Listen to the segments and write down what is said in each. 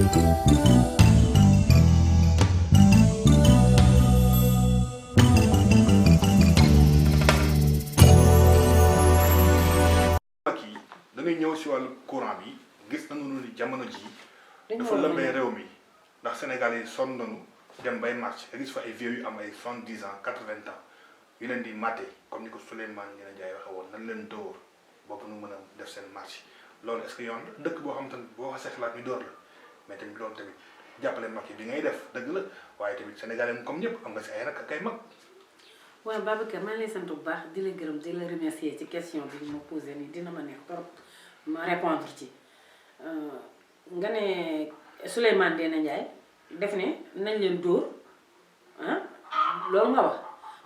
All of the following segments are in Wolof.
da ngay ñëw si wàllu courant bi gis nañu ni jamono ji dafa lëmbee réew mi ndax Sénégal yi sonn nañu dem bay marché nga gis fa ay vieux yu am ay 70 ans 80 ans yu leen di maté comme ni ko Souleymane Ndéné Ndiaye waxe woon nan leen dóor boobu nu mën a def seen marché loolu est-ce que yoon la dëkk boo xam te ne boo xasee xalaat ñu dóor la mais tamit loolu tamit jàppale mag yi bi ngay def dëgg la waaye tamit sénégalais comme ñëpp am nga si ay rak ak ay mag. waaw Babacar maa ngi lay sant bu baax di la gërëm di la remercier ci question bi ma posé nii dina ma neex trop ma répondre ci nga ne Souleymane Ndéné Ndiaye def ne nañ leen dóor ah loolu nga wax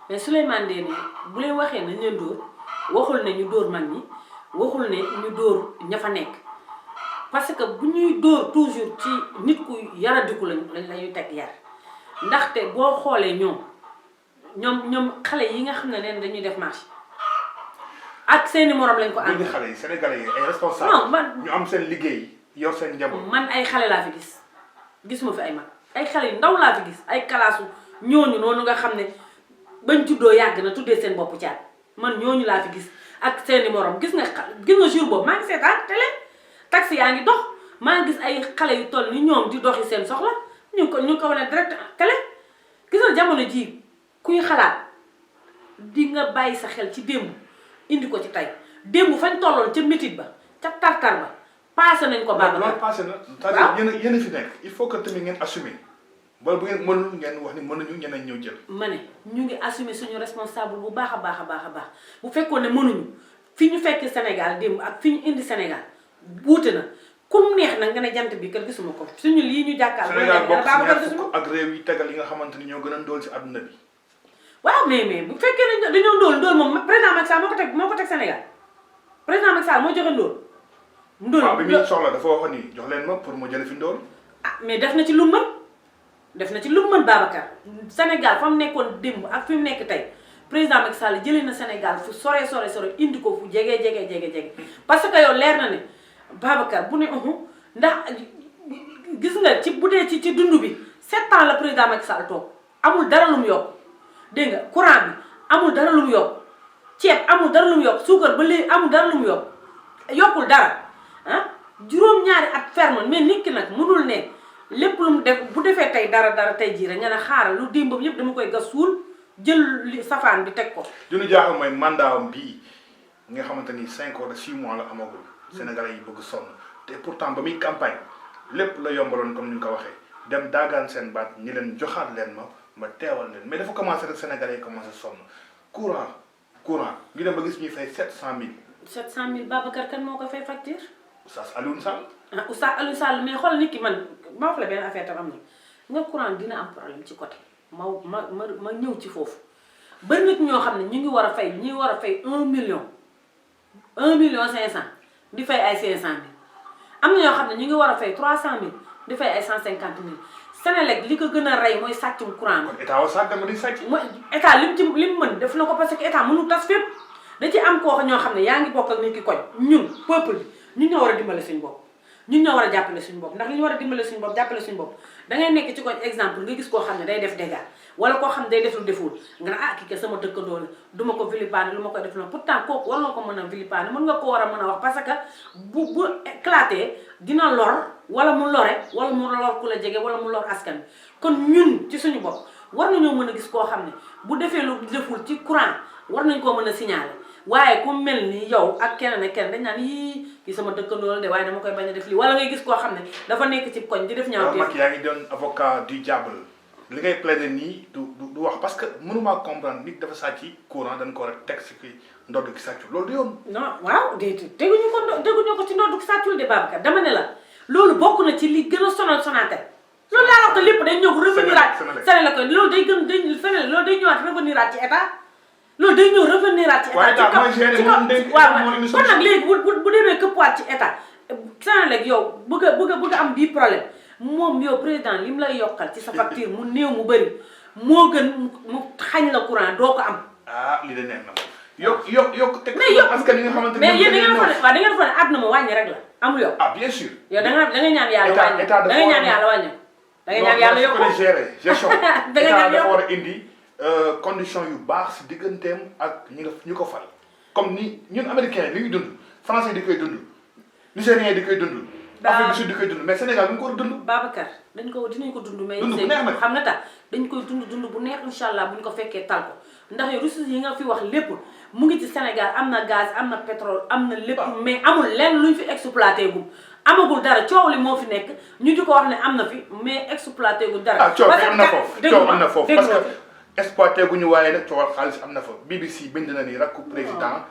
mais Souleymane Ndéné bu leen waxee nañ leen dóor waxul ne ñu dóor mag ñi waxul ne ñu dóor ña fa nekk parce que bu ñuy dóor toujours ci nit ku yaradiku lañ lañuy teg yar ndaxte boo xoolee ñoom xale yi nga xam ne leen dañuy def marché ak seeni morom lañ ko ànd. xale yi sénégalais yi ay responsable. non man ñu am seen liggéey yor seen njaboot. man ay xale laa fi gis gisuma fi ay mag ay xale yu ndaw laa fi gis ay kalaasu ñooñu noonu nga xam ne bañ juddoo yàgg na tuddee seen bopp caat man ñooñu laa fi gis ak seeni morom gis nga jour boobu maa ngi seetaan télé taxi yaa ngi dox maa ngi gis ay xale yu toll ni ñoom di doxi seen soxla ñu ngi ko wane direct télé gis nga jamono ji kuy xalaat di nga bàyyi sa xel ci démb indi ko ci tey démb fañ tolloon ca métit ba ca tartar ba passé nañ ko baax loolu passé na c'est-à-dire yéen a fi nekk il faut que tamit ngeen assumer wala bu ngeen mënul ngeen wax ni mënuñu ñeneen ñëw jël ma ne ñu ngi assumer suñu responsable bu baax a baax a baax a baax bu fekkoon ne mënuñu fi ñu fekk Sénégal démb ak fi ñu indi Sénégal wuute na kum neex nag nga ne jant bi kër gisuma ko suñu lii ñu jàkkaar Sénégal bokk si ñaar fukk ak réew yi tegal yi nga xamante ni ñoo gën a ndóol si àdduna bi waaw mais bu fekkee ne dañoo ndóol moom président Macky Sall moo ko teg Sénégal président Macky Sall moo joxe ndóol. ndóol waaw bi muy soxla dafa waxoon ni jox leen ma pour mu jële fi ndóol. ah mais def na ci lu mën Babacar Sénégal fa mu nekkoon démb ak fi mu nekk tey président Macky Sall jëlee na Sénégal fu sore indi ko fu jege parce que yow leer na ne Babacar bu ne ndax gis nga ci bu dee ci dund bi 7 ans la président Macky Sall toog amul dara lu mu yokk. dégg nga courant bi amul dara lu mu yokk ceeb amul dara lu mu yokk suukar ba léegi amul dara lu mu yokk yokkul dara ah juróom-ñaari at ferme mais nit ki nag mënul ne lépp lu mu def bu defee tey dara tey jii rek nga ne xaaral lu démbam yëpp dama koy gas suul jël li safaan bi teg ko. li ñu jaaxal mooy mandat bii nga xamante ni 5 wala 6 mois la amagul. Sénégalais yi bëgg sonn te pourtant ba muy campagne lépp la yombaloon comme ni nga ko waxee dem daagaan seen baat ñi leen joxaat leen ma teewal leen mais dafa commencé rek Sénégalais yi commencé sonn courant ñu dem ba gis ñuy fay 700000. 700000 Babacar kan moo ko fay facture. Oustaz Alioune Sall. ah Oustaz Alioune Sall mais xool nit ki man ma wax la benn affaire tam am na nga courant dina am problème ci côté ma ñëw ci foofu ba nit ñoo xam ne ñu ngi war a fay 1 million 500 di fay ay 500000 am na ñoo xam ne ñu ngi war a fay 300000 di fay ay 150000. Sénélec li ko gën a rey mooy sàccum courant bi. kon état wa sàcc dama di sàcc. mooy état lim mën def na ko parce que état mënul tas fépp da ci am koo ñoo xam ne yaa ngi bokk ak nit ki koñ ñun peuple bi ñun ñoo war a dimbale suñu bopp ñun ñoo war a jàppale suñu bopp ndax li ñu war a dimbale suñu bopp jàppale suñu bopp da ngay nekk ci koñ exemple nga gis koo xam ne day def dégâts wala koo xam ne day def lu deful nga ne ah kii ke sama dëkkandoo la duma ko vilipender lu ma koy def noonu pourtant kooku war nga ko mën a vilipender mën nga ko war a mën a wax parce que bu éclaté dina lor wala mu lore wala mu lor ku la jege wala mu lor askan bi kon ñun ci suñu bopp war nañoo mën a gis koo xam ne bu defee lu deful ci courant war nañ koo mën a signaler waaye ku mel ni yow ak keneen ak keneen dañ naan yii kii sama dëkkandoo la de waaye dama koy bañ a def lii wala ngay gis koo xam ne dafa nekk ci koñ di def ñaaw mag yaa ngi doon avocat du diable li ngay plaider nii du wax parce que mënuma comprendre nit dafa sàcc courant dañ ko war a teg si ki ndodd ki sàccul loolu du yoon. non waaw déedéet teguñu ko ci ndodd ki sàccul de Babacar dama ne la loolu bokk na ci li gën a sonal Sonatel loolu laa wax que lépp day ñëw reveniraat Sénégal ko loolu day ñëwaat reveniraat ci état loolu day ñëw reveniraat ci état waaw kon nag léegi bu demee këppwaat ci état Sénégal yow bëgg a am bii problème moom yow président li mu lay yokkal ci sa facture mu néew mu bëri moo gën mu xañ la courant doo ko am. ah li de neex na yokk teg mais yokk askan yi nga xamante mais yéen da ngeen fa ne waaw da ngeen fa ne àdduna ma wàññi rek la amul yokk. ah bien sûr. yow da nga ñaan yàlla wàññi état da nga ñaan yàlla wàññi. da nga ñaan yàlla yokk ko gérer gestion. da nga ñaan dafa war a indi condition yu baax si digganteem ak ñi ko fal. comme ni ñun américains li ñuy dund français di koy dund nigériens di koy dund. Afrique du Sud di koy dund mais Sénégal ñu ko war a dund. Babacar dinañ ko dund mais. dund bu neex nag xam nga tax dañ koy dund bu neex incha allah bu ñu ko fekkee tal ko ndax yow ressources yi nga fi wax lépp mu ngi ci Sénégal am na gaz am na pétrole am na lépp. mais amul lenn luñ fi exploité gum amagul dara coow li moo fi nekk ñu di ko wax ne am na fi mais exploité gul dara. coow am na foofu coow am na foofu parce que exploité gu ñu waaye nag coowal xaalis am na fa BBC bind na ni rakku président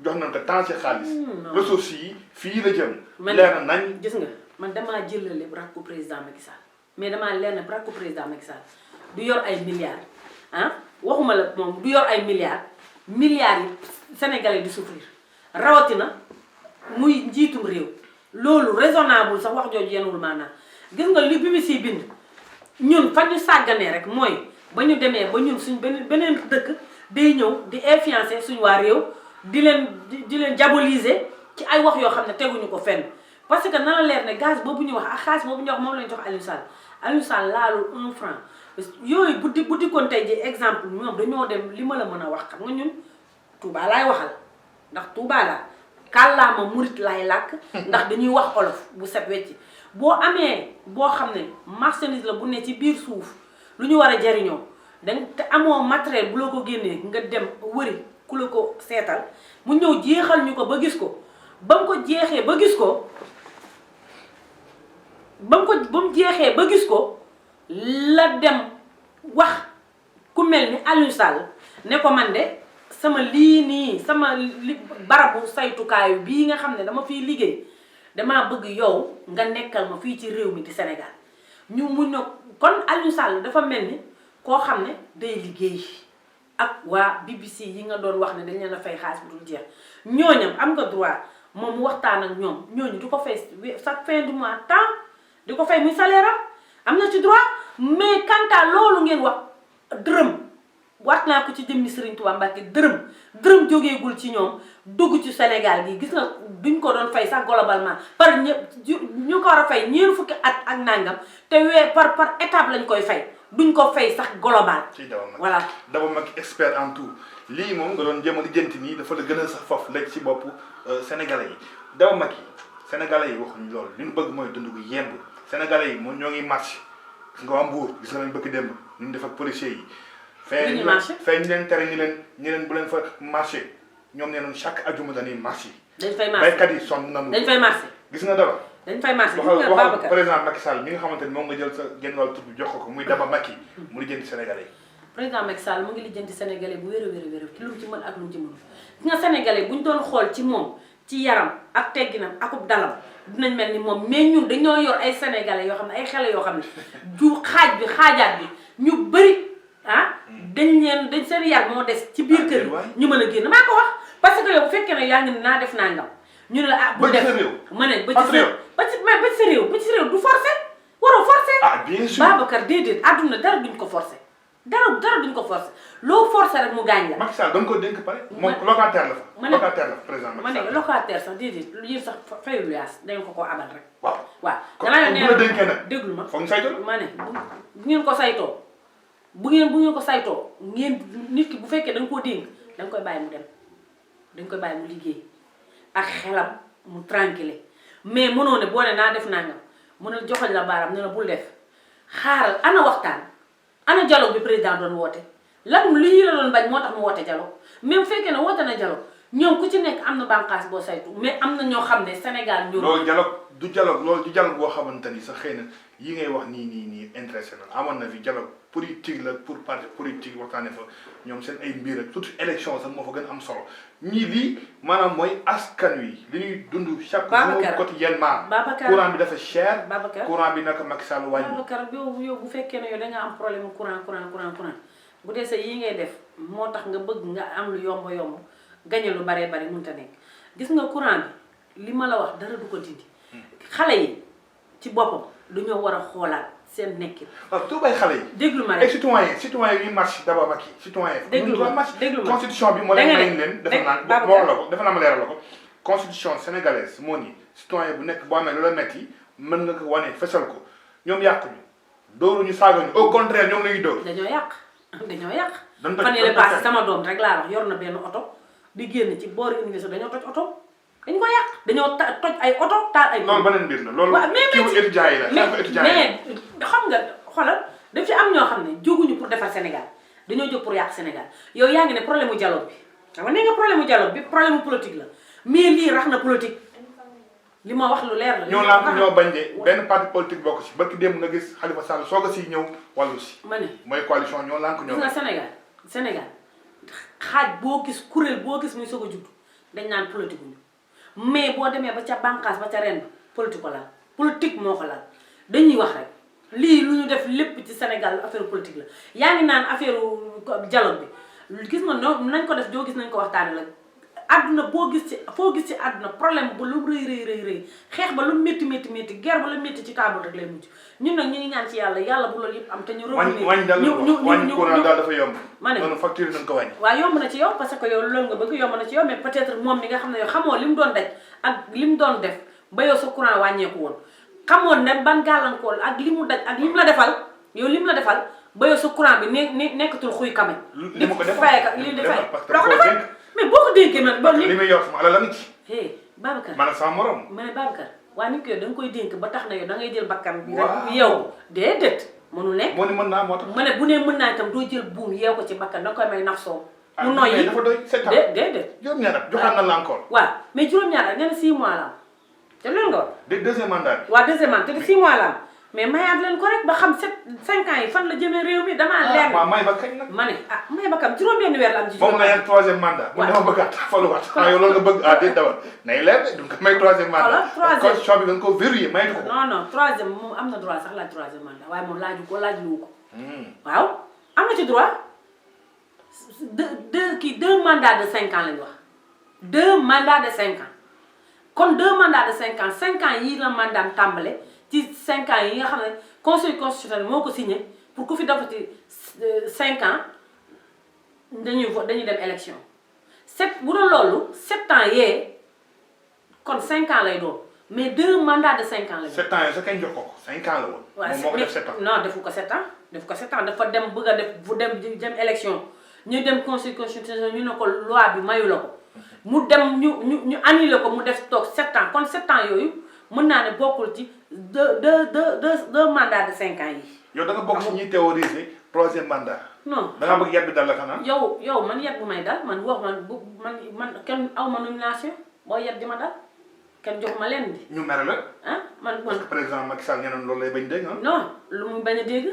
jox nañ ko temps ci xaalis. ressources yi fii la jëm. leer na nañ gis nga man damaa jëlale rakku président Macky Sall mais damaa leer na rakku président Macky Sall du yor ay milliards ah waxuma la moom du yor ay milliards yi sénégalais di souffrir rawatina muy njiitum réew loolu raisonnable sax wax jooju yenwul maanaam gis nga li BBC bind ñun fa ñu sàgganee rek mooy ba ñu demee ba ñun suñ beneen dëkk day ñëw di influencer suñu waa réew di leen diaboliser ci ay wax yoo xam ne teguñu ko fenn parce que na la leer ne gaz boobu ñu wax ak xaalis boobu ñu wax moom lañ jox Aliou Sall laalul 1 franc yooyu bu dikkoon tey ji exemple ñoom dañoo dem li ma la mën a wax xam nga ñun Touba laay waxal ndax Touba laa kàllaama murit laay làkk ndax dañuy wax olof bu set wecci boo amee boo xam ne marchandise la bu ne ci biir suuf lu ñu war a jariñoo danga te amoo matériel bu la ko génnee nga dem wëri ku la ko seetal mu ñëw jeexal ñu ko ba gis ko ba mu ko jeexee ba gis ko ba mu jeexee ba gis ko la dem wax ku mel ni Aliou Sall ne ko man de sama lii nii sama barabu saytukaayu bii nga xam ne dama fiy liggéey damaa bëgg yow nga nekkal ma fii ci réew mi di Sénégal ñu mun na kon Aliou Sall dafa mel ni koo xam ne day liggéey ak waa BBC yi nga doon wax ne dañ leen a fay xaalis bu dul jeex ñooñam am nga droit moom mu waxtaan ak ñoom ñooñu du ko fay chaque fin du mois temps di ko fay muy salaire am na ci droit mais quant à loolu ngeen wax dërëm wat naa ko ci jëmmi Serigne Touba Mbacké dërëm jógeegul ci ñoom dugg ci Sénégal gi gis nga duñ ko doon fay sax globalement par ñu ko war a fay ñeent fukki at ak nangam te par étape lañ koy fay duñ ko fay sax global. ci Daba Macky voilà Daba Macky expert en tout lii moom nga doon jéem a lijjanti nii dafa la gën a sax foofu lekk ci bopp sénégalais yi Daba Macky sénégalais yi waxuñu loolu li ñu bëgg mooy dund gu yemb sénégalais yi moom ñoo ngi marché gis nga waa Mbour gis nga leen bëgg démb ñu def ak policiers yi. fee ñu leen tere ñu leen bu leen fa marché ñoom nee nañu chaque ajuma dañuy marché. dañ fay marché baykat yi sonn nañu. dañ fay marché gis nga Daba. dañ fay marché waxal président Macky Sall mi nga xamante ni moom nga jël sa genn wàllu tur bi jox ko muy Daba Macky mu lijjanti sénégalais yi. président Macky Sall mu ngi lijjanti sénégalais bu wér a wér ci lu mu ci mën ak lu mu ci mënul ki nga sénégalais bu ñu doon xool ci moom ci yaram ak tegginam akub dalam dinañ mel ni moom mais ñun dañoo yor ay sénégalais yoo xam ne ay xale yoo xam ne ju xaajaat bi ñu bëri dañ seen yar moo des ci biir kër ñu mën a génn maa ko wax parce que yow bu fekkee ne yaa ngi ne naa def nangam ñu ne la bu def ma ne ba ci sa réew du forcé waroo forcé bien sûr Babacar déedéet àdduna dara duñ ko forcé dara duñ ko forcé loo forcé rek mu gaañ la Macky Sall dañ ko dénk pare moom locataire la fa locataire la fa président Macky Sall ma ne locataire sax déedéet yéen sax fayu luyaas dañ ko abal rek waaw danaa bu la dénkee nag déglu ma foog ñu saytoo ma ne bu ngeen ko saytoo bu ngeen ko saytoo ngeen nit ki bu fekkee da nga koo dénk da nga koy bàyyi mu dem dañ koy bàyyi mu liggéey ak xelam mu tranquille mais mënoo ne boo ne naa def nangam mën a joxoñ la baaraam ne la bul def xaaral ana waxtaan ana dialogue bi président doon woote lan lii la doon bañ moo tax mu woote dialogue mais bu fekkee ne woote na dialogue ñoom ku ci nekk am na bànqaas boo saytu mais am na ñoo xam ne Sénégal ñoom loolu du dialogue boo xamante ni sax xëy na yi ngay wax nii intéressé na amoon na fi dialogue politique la pour parti politique waxtaane fa ñoom seen ay mbir ak surtout élection sax moo fa gën am solo ñii lii maanaam mooy askan wi li ñuy dund chaque jour quotidiennement courant bi dafa cher courant bi naka Macky Sall wàññi Babacar yow bu fekkee ne yow da nga am problème courant bu dee sa yi ngay def moo tax nga bëgg nga am lu yomb gañe lu baree bari mënut a nekk gis nga courant bi li ma la wax dara du ko dindi xale yi ci boppam dañoo war a xoolaat seen nekkin. waaw tout bay xale yi. déglu ma ay rek citoyen yi marche d'abord ak yi citoyen yi. déglu ma déglu ma constitution bi moo leen may leen. defe naa ma leeral la ko constitution sénégalaise moo ni citoyen bu nekk boo amee loola metti mën nga ko wane fesal ko ñoom yàquñu dóoruñu saagañu au contraire ñoom lañuy dóor. dañoo yàq. dañ toj fan yële passé sama doom rek laa wax yor na benn oto di génn ci boori université dañoo toj oto dañ ko yàq dañoo toj ay oto taal ay. loolu beneen mbir la loolu. kii étudiant yi la mais xam nga xoolal daf ci am ñoo xam ne jóguñu pour defar Sénégal dañoo jóg pour yàq Sénégal yow yaa ngi ne problème mu dialogue bi xam nga nee nga problème mu dialogue bi problème mu politique la mais lii rax na politique li ma wax lu leer la. ñoo lànk ñoo bañ de benn parti politique bokk ci barki démb nga gis Khalifa Sall soog a siy ñëw wàllu si. ma ne mooy coalition ñoo lànk ñoo. gis nga Sénégal xaaj boo gis kuréel boo gis muy soog a judd dañ naan politique ñu mais boo demee ba ca bànqaas ba ca ren politique ko laal politique moo ko laal dañuy wax rek lii lu ñu def lépp ci Sénégal affaire politique la yaa ngi naan affaire dialogue bi gis nga noonu nañ ko def joo gis nañ ko waxtaane la àdduna boo gis ci foo gis ci àdduna problème ba lu rëy xeex ba lu métti guerre ba lu métti ci table rek lay mujj ñun nag ñu ngi ñaan ci yàlla bu loolu yëpp am te ñu wàññi courant daal dafa yomb ma ne noonu facture nañ ko wàññi waaw yomb na ci yow parce que yow loolu nga bëgg yomb na ci yow mais peut-être moom mi nga xam ne yow xamoo li mu doon daj ak li mu doon def ba yow sa courant wàññeeku woon xamoon ne ban gàllankoor ak li mu daj ak li mu la defal yow li mu la defal ba yow sa courant bi nekkatul xuy kame li ma ko defal li defal doo ko defal mais boo ko dénkee man bon li muy yor sama alal la ngi ci Babacar man sama morom ma ne Babacar waa nit ko yow da nga koy dénk ba tax na yow da ngay jël bakkan bi rek yow déedéet mënul nekk moo ni mën naa moo tax ma ne bu nee mën naa itam doo jël buum yeew ko ci bakkan da nga koy may naf soo mu noyyi dafa doy 7 ans déedéet juróom-ñaar at joxaat na la encore waaw mais juróom-ñaar at nga ne 6 mois la am te loolu nga wax deuxième mandat bi waaw deuxième mandat te 6 mois la am mais mayaat leen ko rek ba xam 5 ans yi fan la jëmee réew mi damaa leer waaw may ba kañ nag ma ne may ba kam juróom-benn weer la am ci moom la yan troisième mandat mu dama bëggaat faluwaat yow loolu nga bëgg déet dawal nay leer de du nga may troisième mandat constitution bi nga ko verrouillé maytu ko non troisième moom am na droit sax laaj troisième mandat waaye moom laaju ko waaw am na ci droit deux mandats de 5 ans lañu wax 2 mandats de 5 ans kon 2 mandats de 5 ans 5 ans yii la mandaam tàmbale ci 5 ans yi nga xam ne conseil constitutionnel moo ko signé pour ku fi defati 5 ans dañuy dem élection bu doon loolu 7 ans yee kon 5 ans lay doon mais 2 mandats de 5 ans lay doon. 7 ans yooyu sax kañ jox ko 5 ans la woon. moom moo ko def 7 ans non defu ko 7 ans defu ko 7 ans dafa dem bëgg a def bu dem élection ñu dem conseil constitutionnel ñu ne ko loi bi mayu la ko mu dem ñu annulé ko mu def toog 7 ans kon 7 ans yooyu mën naa ne bokkul ci deux mandats de 5 ans yi. yow da nga bokk ci ñuy théoriser troisième mandat. non da nga bëgg yàgg dal la xanaa. yow man yàgg bu may dal man wax man kenn aw ma nomination boo yàgg di ma dal kenn jox ma leen di. ñu mere la. ah man parce que président Macky Sall ñeneen loolu lay bañ dégg ah. non lu muy bañ a dégg.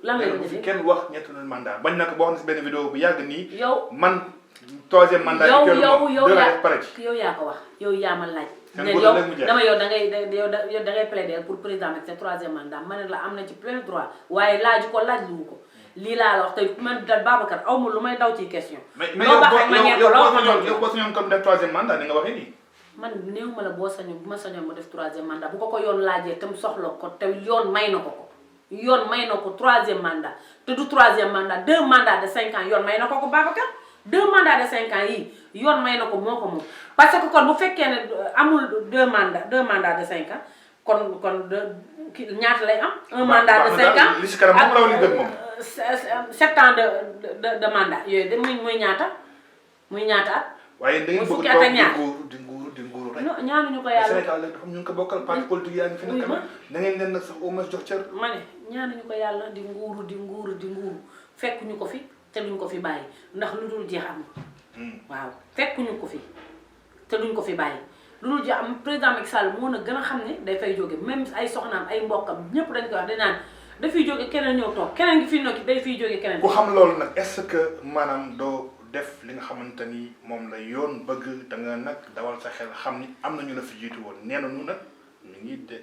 lan lay bañ a dégg kenn wax ñetti mandat bañ na ko boo xam ne si benn vidéo bu yàgg nii. yow man troisième mandat. yow yaa ko wax yow yaa ma laaj. ne yow dama yow da ngay plaider pour président Macky Sall troisième mandat ma ne la am na ci plein droit waaye laaju ko laaj lu ko lii laa la wax te man dal Babacar aw ma lu may daw ci question. mais yow boo sañoon comme def troisième mandat ni nga waxee nii. man néew ma la boo sañoon bu ma sañoon mu def troisième mandat bu ko yoon laajee te mu soxla ko te yoon may na ko yoon may na ko troisième mandat te du troisième mandat 2 mandats de 5 ans yoon may na ko Babacar 2 mandats de 5 ans yii yoon may na ko moo ko moom parce que kon bu fekkee ne amul 2 mandats de 5 ans kon ñaata lay am. 1 mandat de 5 ans li si kanam moom raw li gën moom. 7 ans de mandat yooyu de muy ñaata at. waaye da ngeen bëgg toog di nguuru rek. non ñaanuñu ko yàlla Sénégal léegi dafa ñu ngi ko bokkal parti politique yaa ngi fi nekk da ngeen leen nag sax au moins jox cër. ma ne ñaanuñu ko yàlla di nguuru fekkuñu ko fi te duñ ko fi bàyyi ndax lu dul jeex am waaw fekkuñu ko fi te duñ ko fi bàyyi lu dul jeex am président Macky Sall moo na gën a xam ne day fay jóge même ay soxnaam ay mbokkam ñëpp dañ koy wax dañ naan dafay jóge keneen ñëw toog keneen ngi fi nokki day fiy jóge keneen. ku xam loolu nag est-ce que maanaam doo def li nga xamante ni moom la yoon bëgg da nga nag dawal sa xel xam ni am na ñu la fi jiitu woon nee na ñu nag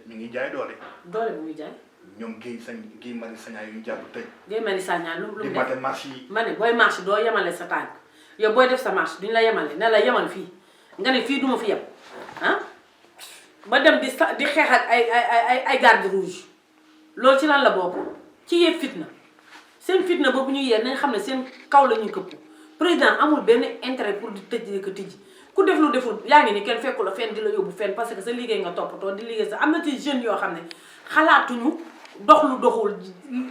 mi ngi jaay doole. doole bu muy jaay. ñoom Guy Marius Sagna yu ñu jàpp tëj. Guy Marius Sagna lu mu def di marche yi. ma ne booy marche doo yemale sa tànk yow booy def sa marche duñ la yemale ne la yemal fii nga ne fii duma fi yem ah ba dem di xeex ak ay garde rouge loolu ci lan la bokk ci yee fitna seen fitna boobu ñu yee nañ xam ne seen kaw la ñuy këpp président amul benn intérêt pour di tëj ko tijji ku def lu deful yaa ngi ni kenn fekku la fenn di la yóbbu fenn parce que sa liggéey nga toppatoo di liggéey sa am na ci jeunes yoo xam ne xalaatuñu dox lu doxul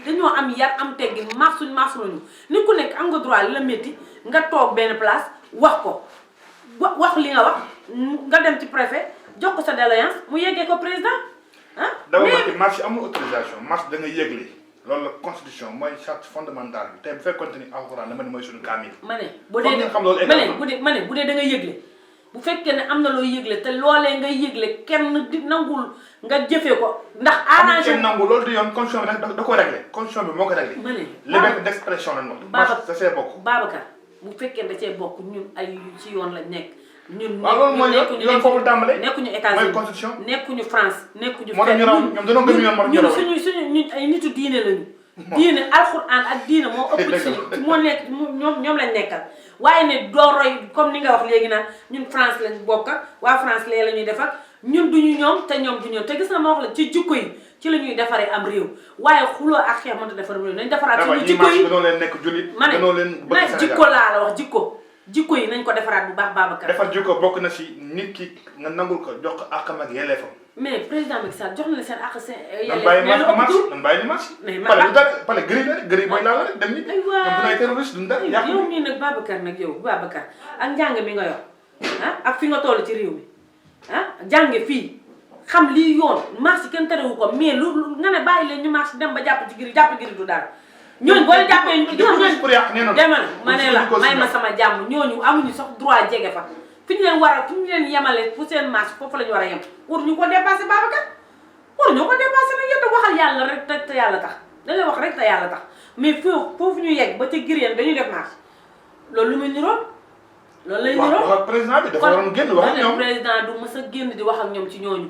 dañoo am yar am teggin marsuñ nañu nit ku nekk am nga droit li la métti nga toog benn place wax ko wax li nga wax nga dem ci préfet jox ko sa doléance mu yeggee ko président ah. mais marche amul autorisation marche da nga yëgle loolu la constitution mooy charte fondamentale bi tey bu fekkonte ni alxuraan dama ne mooy suñu kaamil. ma ne bu dee da nga yëgle bu fekkee ne am na loo yëgle te loolee nga yëgle kenn di nangul nga jëfee ko ndax. arrangé kenn nangu loolu di yoon constitution bi da ko réglé constitution bi moo ko réglé. ma ne liberté d'expression lañ wax. da see bokk. Babacar bu fekkee da cee bokk ñun ay ci yoon lañ nekk. ñun waaw loolu mooy yoon foofu tàmbale nekkuñu États-Unis mooy constitution nekkuñu France nekkuñu moo tax ñu raw ñoom dañoo gëm yoon ñun suñu ñun ay nitu diine lañu diine alxuraan ak diine moo ëpp ci moo nekk ñoom lañ nekkal waaye ne doo roy comme ni nga wax léegi naan ñun France lañ bokk ak waa France lee la ñuy def ak ñun duñu ñoom te ñoom du ñoom te gis na ma wax la ci jikko yi ci la ñuy defaree am réew waaye xuloo ak xeex mënta defar réew nañ defaraat suñu jikko yi gënoo leen nekk jullit ma ne gënoo leen bëgg Sénégal jikko laa la wax jikko yi nañ ko defaraat bu baax Babacar. defar jikko bokk na si nit ki nga nangul ko jox ko àqam ak yelleefam. mais président Macky Sall jox na la seen àq seen yelleef nan bàyyi ni marche pale du dara pale gëri la rek gëri mooy laa la rek dem nit ñoom du ay terroriste duñ dara yàq yow mii nag Babacar ak njàng mi nga yor ak fi nga toll ci réew mi jànge fii xam lii yoon marche kenn terewu ko mais lu nga ne bàyyi leen ñu marche dem ba jàpp ci giri du dara ñooñu boo leen jàppee pour yàq nee na demal ma ne la may ma sama jàmm ñooñu amuñu sax droit jege fa fi ñu leen war a fi ñu leen yemale pour seen marche foofu la ñu war a yem pour ñu ko dépassé Babacar pour ñu ko dépassé nag yéen a waxal yàlla rek te yàlla tax da ngay wax rek te yàlla tax mais foofu ñu yegg ba ca Guiriène dañuy def marche loolu lu muy niroon loolu lay niroon wax président bi dafa waroon génn wax ak ñoom président du mës a génn di wax ak ñoom ci ñooñu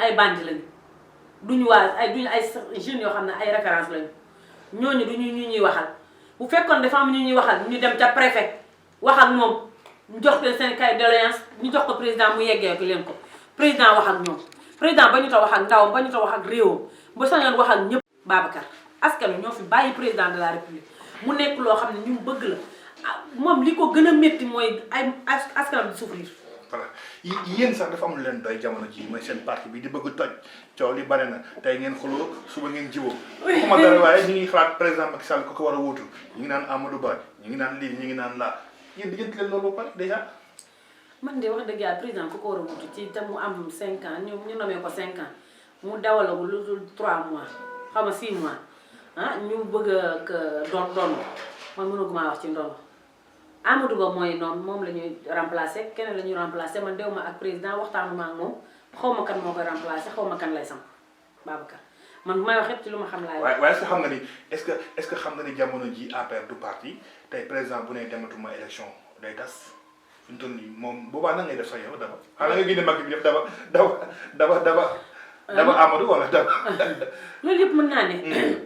ay bandi lañu duñu ay jeunes yoo xam ne ay référence lañu ñooñu du ñu ñuy waxal bu fekkoon dafa am ñu ñuy waxal ñu dem ca préfet wax ak moom ñu jox leen seen kay doléance ñu jox ko président mu yeggee ko leen ko président wax ak ñoom président ba ñu ta wax ak ndawam ba ñu ta wax ak réewam ba sañoon wax ak ñëpp. Babacar askan wi ñoo fi bàyyi président de la république mu nekk loo xam ne ñu bëgg la moom li ko gën a métti mooy ay askan bi souffrir. voilà yéen sax dafa amul leen doy jamono ji mooy seen parti bi di bëgg toj coow li bare na tey ngeen xuloo suba ngeen jiwoo waxuma dara waaye ñu ngi xalaat président Macky Sall ko war a wuutu ñu ngi naan Amadou Ba ñu ngi naan lii ñu ngi naan laa yéen diggante leen loolu ba pare déjà man de wax dëgg yàlla président ko war a wuutu ci te mu am 5 ans ñu nommé ko 5 ans mu dawalagu lu dul 3 mois xam nga 6 mois ñu bëgg a doon man mënuguma wax ci ndono Amadou Ba mooy noonu moom la ñuy remplacer keneen la ñuy remplacer man dew ma ak président waxtaanuma ak moom xaw ma kan moo koy remplacer xaw ma kan lay samp Babacar man bu may wax ci lu ma xam laay wax. waaye est-ce que xam nga ni est-ce que xam nga ni jamono ji APR du parti tey président bu ne dematuma élection day tas fi mu toll nii moom boobaa nan ngay def sax yow daba xanaa nga génne mag bi def daba Amadou wala daba. loolu yëpp mën naa ne.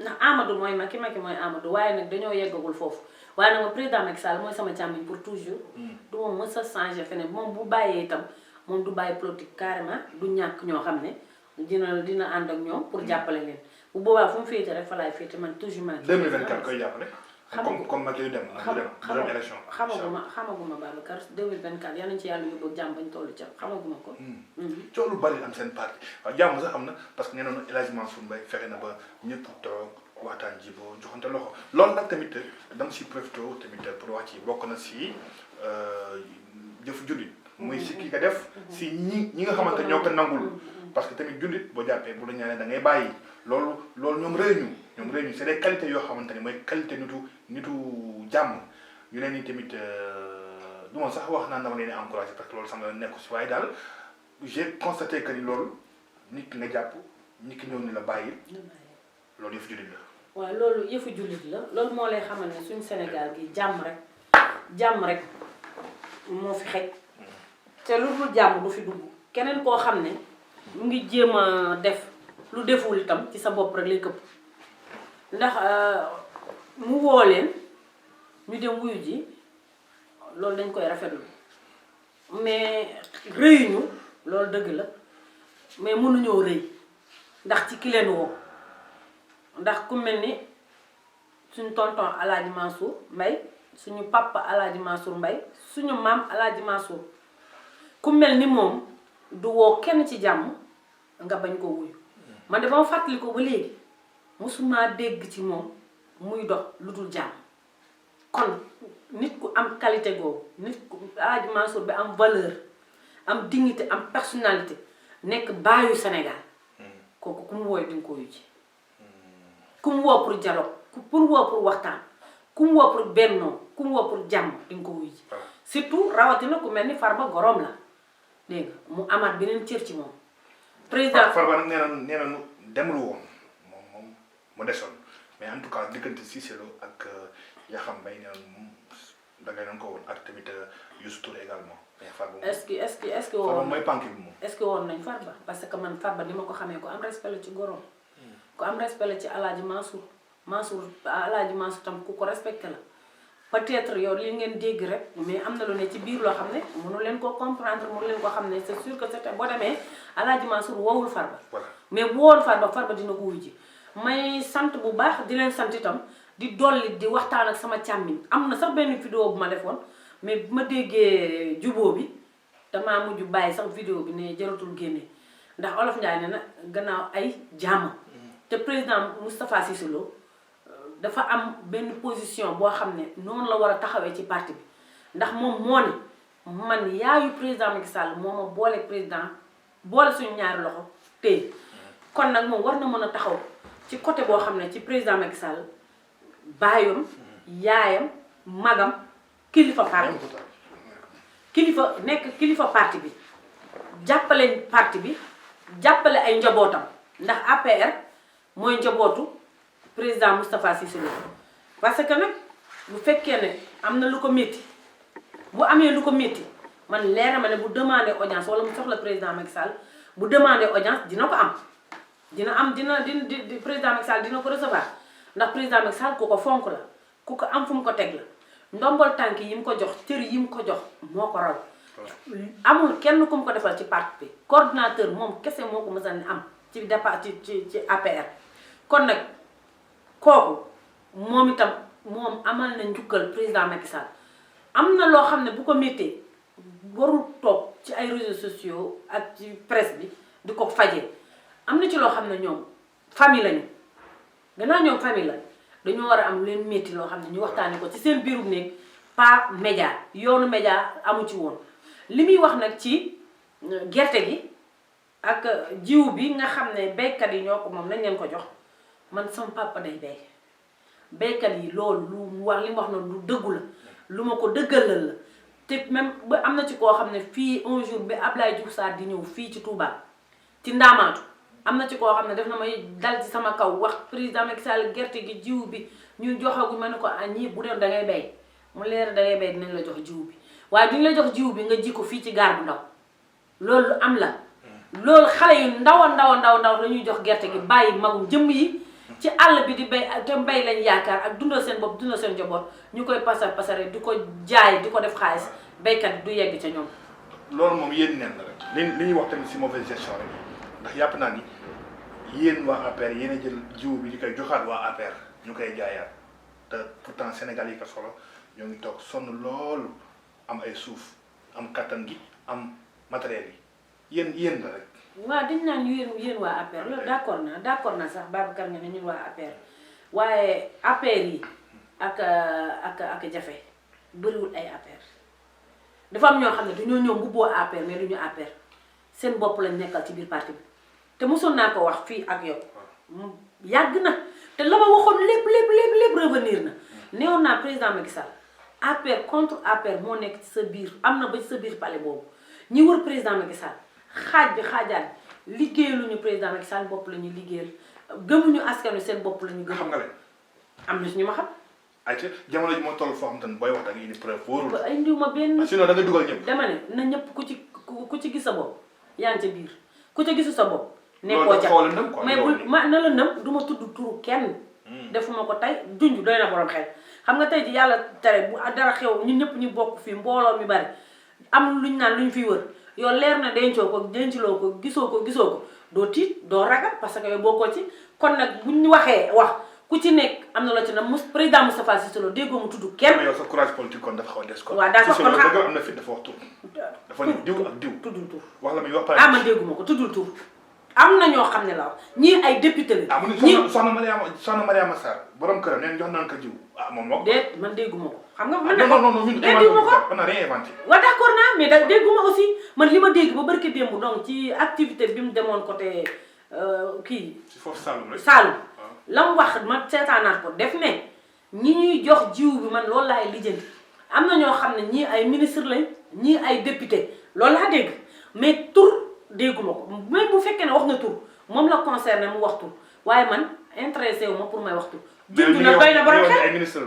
ndax Amadou mooy Macky mooy Amadou waaye nag dañoo yeggagul foofu. waaye nag président Macky Sall mooy sama càmmiñ pour toujours. du moom mës a changé feneen moom bu bàyyee itam moom du bàyyi politique carrément du ñàkk ñoo xam ne dina ànd ak ñoom pour jàppale leen bu boobaa fu mu féete rek fa laay féete man toujours man. 2024 koy jàppale. comme Macky yu dem élection. xamaguma Babacar 2024 yal nañu ci yàlla yóbbu jàmm bañ tollu ca xamaguma ko. coow lu bari am seen parti waaw jàmm sax am na parce que nee nañu El Hadji Mansour Mbaye fexe na ba ñëpp toog waxtaan ji boo joxante loxo loolu nag tamit dama si profité tamit pour wax ci bokk na si jëf jullit muy si kii ka def si ñi nga xamante ñoo ko nangul parce que tamit jullit boo jàppee bu la ñaanee da ngay bàyyi loolu ñoom réew ñu c'est des qualités yoo xamante ni mooy qualité nitu jàmm yu leen ni tamit du ma sax wax naan dama leen di encouragé parce que loolu sama nekku si waaye daal j'ai constaté que ni loolu nit ki nga jàpp nit ki ñëw ni la bàyyi loolu yëfu jullit la. waaw loolu yëfu jullit la loolu moo lay xamal ne suñu Sénégal gi jàmm rek moo fi xej te lu dul jàmm du fi dugg keneen koo xam ne mu ngi jéem a def lu deful itam ci sa bopp rek lay këpp ndax mu woo leen ñu dem wuyu ji loolu dañ koy rafetlu mais rëyuñu loolu dëgg la mais mënuñoo rëy ndax ci ki leen woo ndax ku mel ni suñu tonton Alaaji Mansour Mbaye suñu papa Alaaji Mansour Mbaye suñu maam Alaaji Mansour ku mel ni moom du woo kenn ci jàmm nga bañ ko wuyu man de ba ma fàttali ko ba léegi mosuma dégg ci moom muy dox lu dul jàmm kon nit ku am qualité googu nit ku Alaaji Mansour bi am valeur am dignité am personnalité nekk baayu Sénégal kooku ku mu wooy di nga ko wuyu ci ku mu woo pour dialogue pour woo pour waxtaan ku mu woo pour bennoo ku mu woo pour jàmm di nga ko wuyu ci surtout rawatina ku mel ni Farba Gorom la dégg nga mu amaat beneen cër ci moom. président Farba nag nee na demul woon moom mu desoon mais en tout cas diggante Cissé Lo ak Yakham Mbaye nee na moom dangay nañ ko woon ak tamit Youssou Touré également. mais Farba moom est-ce que Farba mooy pànk bi moom. est-ce que woon nañ Farba parce que man Farba ni ma ko xamee ko am respect la ci Gorom. ku am respect la ci Alaaji Mansour Alaaji Mansour tam ku ko respecté la. peut-être yow li ngeen dégg rek mais am na lu ne ci biir loo xam ne mënu leen ko comprendre mënu leen ko xam ne c'est sûr que c'est boo demee Alaaji Mansour woowul Farba mais bu woon Farba dina ko wuyu ji may sant bu baax di leen sant itam di dolli di waxtaan ak sama càmmiñ am na sax benn vidéo bu ma defoon mais bu ma déggee jubóo bi damaa mujj bàyyi sax vidéo bi ne jaratul génne ndax Olof Ndiaye ne na gannaaw ay jàmm te président Moustapha Cissé Lo dafa am benn position boo xam ne noonu la war a taxawee ci parti bi ndax moom moo ne man yaayu président Macky Sall moo ma boole président boole suñu ñaari loxo tey kon nag moom war na mën a taxaw ci côté boo xam ne ci président Macky Sall baayam yaayam magam kilifa parti kilifa parti bi jàppale parti bi jàppale ay njabootam ndax APR mooy njabootu président Moustapha Cissé Lo parce que nag bu fekkee ne am na lu ko métti bu amee lu ko métti man leer na ma ne bu demandé audience wala mu soxla président Macky Sall bu demandé audience dina ko am dina président Macky Sall dina ko recevoir ndax président Macky Sall ku ko fonk la ku ko am fu mu ko teg la ndombol tànk yi mu ko jox cër yi mu ko jox moo ko raw amul kenn ku mu ko defal ci parti bi coordinateur moom kese moo ko mës a am ci départ ci APR kon nag kooku moom itam moom amal na njukkal président Macky Sall am na loo xam ne bu ko méttee warul toog ci ay réseaux sociaux ak ci presse bi di ko fajee am na ci loo xam ne ñoom famille lañu gannaaw ñoom famille la dañoo war a am leen métti loo xam ne ñu waxtaanee ko ci seen biirum néeg pas média yoonu média amu ci woon li muy wax nag ci gerte gi ak jiw bi nga xam ne béykat yi ñoo ko moom nañ leen ko jox man sama papa day bay béykat yi loolu lu mu wax li mu wax noonu lu dëggu la lu ma ko dëggalal la te même ba am na ci koo xam ne fii un jour bi Ablaye Diouf Sarr di ñëw fii ci Touba ci Ndaamaatu am na ci koo xam ne def na may dal ci sama kaw wax président Macky Sall gerte gi jiw bi ñu joxagu ma ne ko ñii bu dee dangay bay mu leer dangay bay dinañ la jox jiw bi waaye duñ la jox jiw bi nga ji ko fii ci gaar bu ndaw loolu lu am la loolu xale yu ndaw la ñuy jox gerte gi bàyyi magum jëmm yi ci àll bi di bay te mbay lañ yaakaar ak dundal seen bopp dundal seen njaboot ñu koy pasare di ko jaay di ko def xaalis baykat du yegg ca ñoom. loolu moom yéen neen la rek li ñuy wax tamit si mauvaise gestion rek ndax yàpp naa ni yéen waa APR yéen a jël jiw bi di koy joxaat waa APR ñu koy jaayaat te pourtant Sénégal yi ko solo ñoo ngi toog sonn loolu am ay suuf am kattan gi am matériel yi yéen la rek. waaw dañ naan yéen waa APR loolu d'accord naa sax Babacar nga ne ñun waa APR waaye APR yi ak jafe bëriwul ay APR dafa am ñoo xam ne dañoo ñëw mbubboo APR mais duñu APR seen bopp lañ nekkal ci biir parti bi te mosoon naa ko wax fii ak yow yàgg na te la ma waxoon lépp revenir na neewoon naa président Macky Sall APR contre APR moo nekk ci sa biir am na ba ci sa biir palais boobu ñi wër président Macky Sall xaaj bi xaajaat liggéeyaluñu président Macky Sall bopp la ñuy liggéeyal gëmuñu askan wi seen bopp la ñu gëm. xam nga leen. am na si ñu ma xam. ayca jamono ji moo toll foo xam te ne booy wax da ngay indi preuve wóorul. ay ndiw ma benn. sinon da nga dugal ñëpp. dama ne na ñëpp ku ci gis sa bopp yaa ngi ca biir ku ca gisu sa bopp. nekkoo ca mais bu ma na la ndëm du ma tudd turu kenn. defuma ko tey junj doy na borom xel xam nga tey ji yàlla tere bu dara xew ñun ñëpp ñu bokk fii mbooloo mi bari am luñ naan luñ fiy wër yow leer na dencoo ko denciloo ko gisoo ko doo tiit doo ragal parce que yow bokkoo ci kon nag bu ñu waxee wax ku ci nekk am na loo ci na président Moustapha Cissé Lo déggoo mu tudd kenn. mais yow sa courage politique kon dafa xaw a des kon. waaw d'accord kon xam am na fit dafa wax tur. dafa ne diw ak diw. tuddul tur wax la muy wax pare. ah man dégguma ko tuddul tur am na ñoo xam ne la wax ñii ay député la. ñii soxna Mariama Sarr borom këram nee jox naan ko jiw moom moo ko. déet man dégguma ko. xam nga man non dégguma ko on a rien inventé. waaw d'accord naa mais da dégguma aussi man li ma dégg ba barki démb donc ci activité bi mu demoon côté kii. ci foofu Saloum rek Saloum. la mu wax ma seetaanaat ko def ne ñi ñuy jox jiw bi man loolu laay lijjanti am na ñoo xam ne ñii ay ministre lañ ñii ay député loolu laa dégg mais tur dégguma ko même bu fekkee ne wax nga tur moom la concerné mu wax tur waaye man intéressé wu ma pour may wax tur. junj na doy na borom xel ay ministre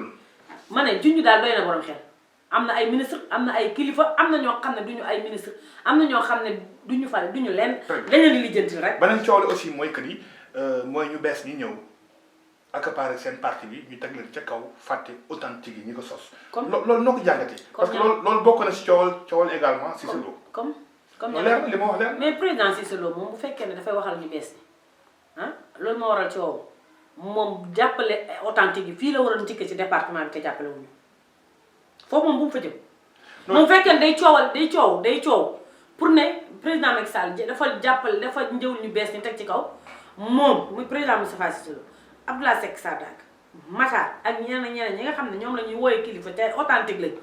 ma ne junj daal doy na borom xel am na ay ministre am na ay kilifa am na ñoo xam ne duñu ay ministre am na ñoo xam ne duñu fale duñu leen. dañ leen di lijjanti rek. beneen coow li aussi mooy que ni mooy ñu bees ñi ñëw. accaparé seen parti bi ñu teg leen ca kaw fàtte authentique yi ñi ko sos. comme loolu noo ko jàngatee. parce que loolu bokk na si coowal également Cissé Lo. comme leer na li ma wax leer mais président Cissé Lo moom bu fekkee ne dafay waxal ñu bees ni loolu moo waral coow moom jàppale authentique yi fii la waroon njëkk ci département bi te jàppale wuñu foofu moom bu mu fa jëm. moom bu fekkee ne day coow pour ne président Macky Sall dafa jàppale dafa njëwul ñu bees ni teg ci kaw moom muy président Moustapha Cissé Lo Abdoulaye Seck Sadak Matar ak ñeneen ñi nga xam ne ñoom la ñuy wooyee kilifa te authentique lañ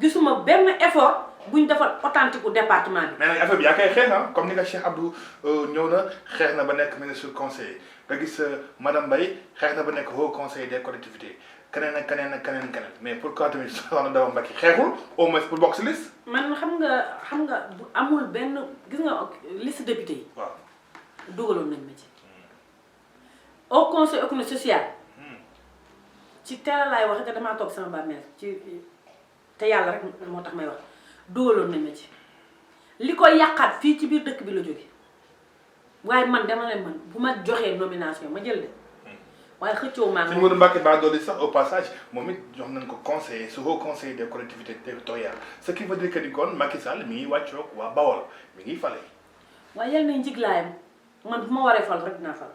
gisuma benn effort buñ defal authentique u département bi. mais nag affaire bi yaa koy xeex comme ni nga Cheikh Abdou ñëw na xeex na ba nekk ministre conseiller nga gis madame Mbaye xeex na ba nekk haut conseiller des collectivités keneen ak keneen mais pourquoi tamit soxna Daba Mbacké xeexul au moins pour bokk si liste. man xam nga bu amul benn gis nga liste député yi. waaw dugaloon nañ ma ci. au conseil économique social ci teel laay wax nga damaa toog sama bàmmeel ci te yàlla rek moo tax may wax dugaloon nañ ma ci li koy yàqaat fii ci biir dëkk bi la jóge waaye man dama leen man bu ma joxee nomination ma jël de waaye xëccoo maa ngi. sëñ Modou Mbacké Bara Dolly sax au passage moom it jox nañ ko conseiller su haut conseiller des collectivités territoriales ce qui veut dire que ni kon Macky Sall mi ngi wàccoog waa Bawol mi ngi fale. waaye yal nañ njiglaayam man bu ma waree fal rek dinaa fal.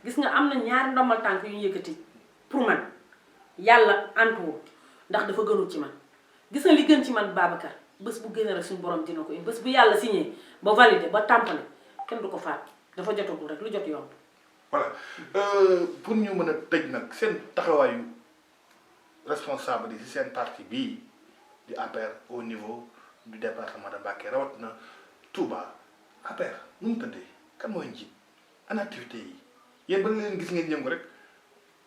gis nga am na ñaari ndombal tànk yu ñu yëkkati pour man yàlla antuwul ndax dafa gënul ci man gis nga li gën ci man Babacar bés bu gën rek suñu borom dina ko indi bés bu yàlla signé ba validé ba tamponné kenn du ko faat dafa jotagul rek lu jot yomb. voilà pour ñu mën a tëj nag seen taxawaayu responsable yi si seen parti bii di APR au niveau du département de Mbacké rawat na Touba APR nu mu tëddee kan mooy njiit ana activité yi. yéen ba leen gis ngeen yëngu rek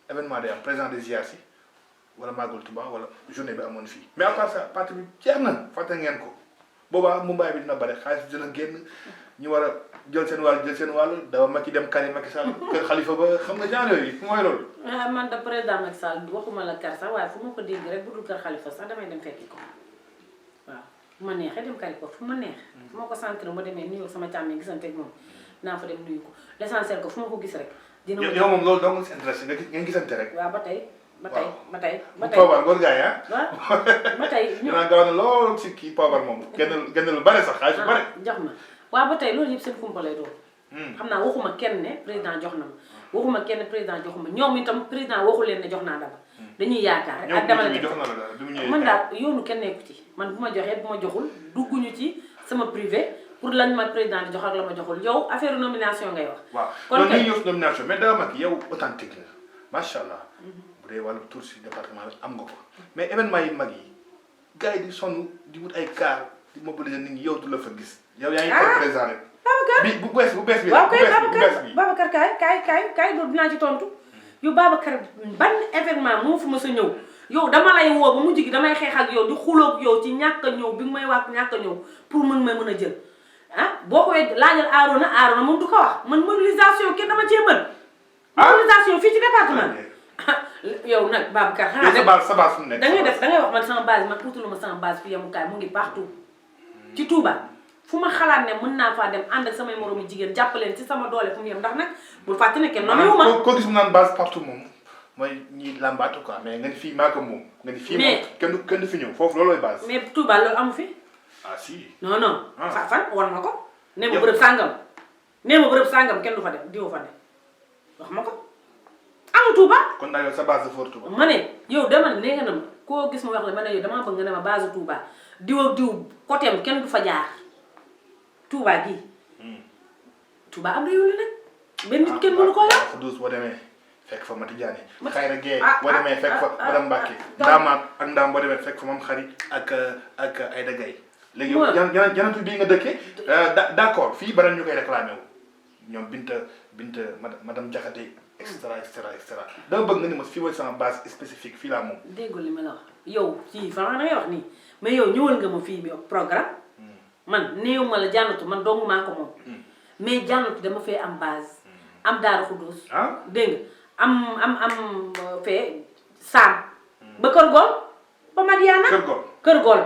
événement day am président des ziar si wala Magal Touba wala journée bi amoon fii mais à part ça parti bi jeex na fàtte ngeen ko boobaa mumbaay bi dina bare xaalis dina génn ñu war a jël seen wàll dafa Macky dem kari Macky Sall kër Khalifa ba xam nga genre yooyu mooy loolu. man de président Macky Sall waxuma la kar sax waaye fu ma ko dégg rek bu dul kër Khalifa sax damay dem fekki ko waaw fu ma neexee dem kari ko fu ma neex. fu ma ko sentir ma demee nuyu sama càmmee gisante ak moom naa fa dem nuyu ko l'essentiel ko fu ma ko gis rek. dina ma yow moom loolu dong nga si intéressé ngeen gisante rek. waaw ba tey. bu poobar góor gaay ah. waaw ba tey. dinaa gaaw na lool si kii poobar moom génn lu bare sax xaalis bu bare. jox ma waaw ba tey loolu yëpp seen kumpa lay doon. xam naa waxuma kenn ne président jox na ma waxuma kenn président joxuma ñoom itam président waxu leen ne jox naa dama. dañuy yaakaar rek ak dama la man daal yoonu kenn nekku ci man bu ma joxee bu ma joxul dugguñu ci sama privé. pour lan ma président di jox ak la ma joxul yow affaire nomination ngay wax. waaw kon tey ñëw nomination mais Daba Macky yow authentique la macha allah. bu dee wàllu tour si département bi am nga ko. mais événement yi mag yi gars yi di sonn di wut ay car di mobiliser nit ñi yow du la fa gis. yow yaa ngi koy président rek. Babacar bi bu bees bi. waaw kay Babacar kaay loolu dinaa ci tontu. yow Babacar ban événement moo fi mës a ñëw. yow dama lay woo ba mujj gi damay xeex ak yow di xulóog yow ci ñàkk a ñëw bi may wax ñàkk a ñëw pour mën a jël. boo ko wee laajal Arona moom du ko wax man mobilisation kenn dama cee mën. mobilisation fii ci département yow nag Babacar xanaa sa base fu mu nekk da ngay wax man sama base man tuutuluma sama base fi yemukaay mu ngi partout ci Touba fu ma xalaat ne mën naa faa dem ànd ak samay moromu jigéen jàppaleen ci sama doole fu mu yem ndax nag bul fàtte ne kenn noonu ma ko gis mu naan base partout moom mooy ñi làmbaatu quoi mais nga ni fii maa ko moom nga ni fii moom kenn du fi ñëw foofu loolooy base mais Touba loolu amu fi ah si non fan war ma ko nee ma bërëb sàngam kenn du fa dem diwo fa dem wax ma ko Touba. kon daal yow sa base de fort Touba. ma ne yow dama ne nga ne ma koo gis mu wax la ma ne yow damaa bëgg nga ne ma base Touba diw ak diw côté am kenn du fa jaar Touba gii. Touba am na yow li nag. benn nit kenn mënu ko yor. Xudus boo demee fekk fa Mati Diané. Mati Xayra Gueye boo demee fekk fa madame Mbacke. Ndaamaat ak Ndaam boo demee fekk fa Mame Khary ak Aïda Gaye. léegi yow janatu bii nga dëkkee d'accord fii beneen ñu koy réclamé wu ñoom Binta madame Diakhaté et cetera et cetera et cetera dama bëgg nga ni ma fii mooy sama base spécifique fii laa moom. déggoo li ma la wax yow fii vraiment da ngay wax nii mais yow ñëwal nga ma fii bi programme man néew ma la jànnatu man dong maa ko moom mais jànnatu dama fee am base am Daara Xuddoos dégg nga am fee Saam ba Kër Gol ba Madiana Kër Gol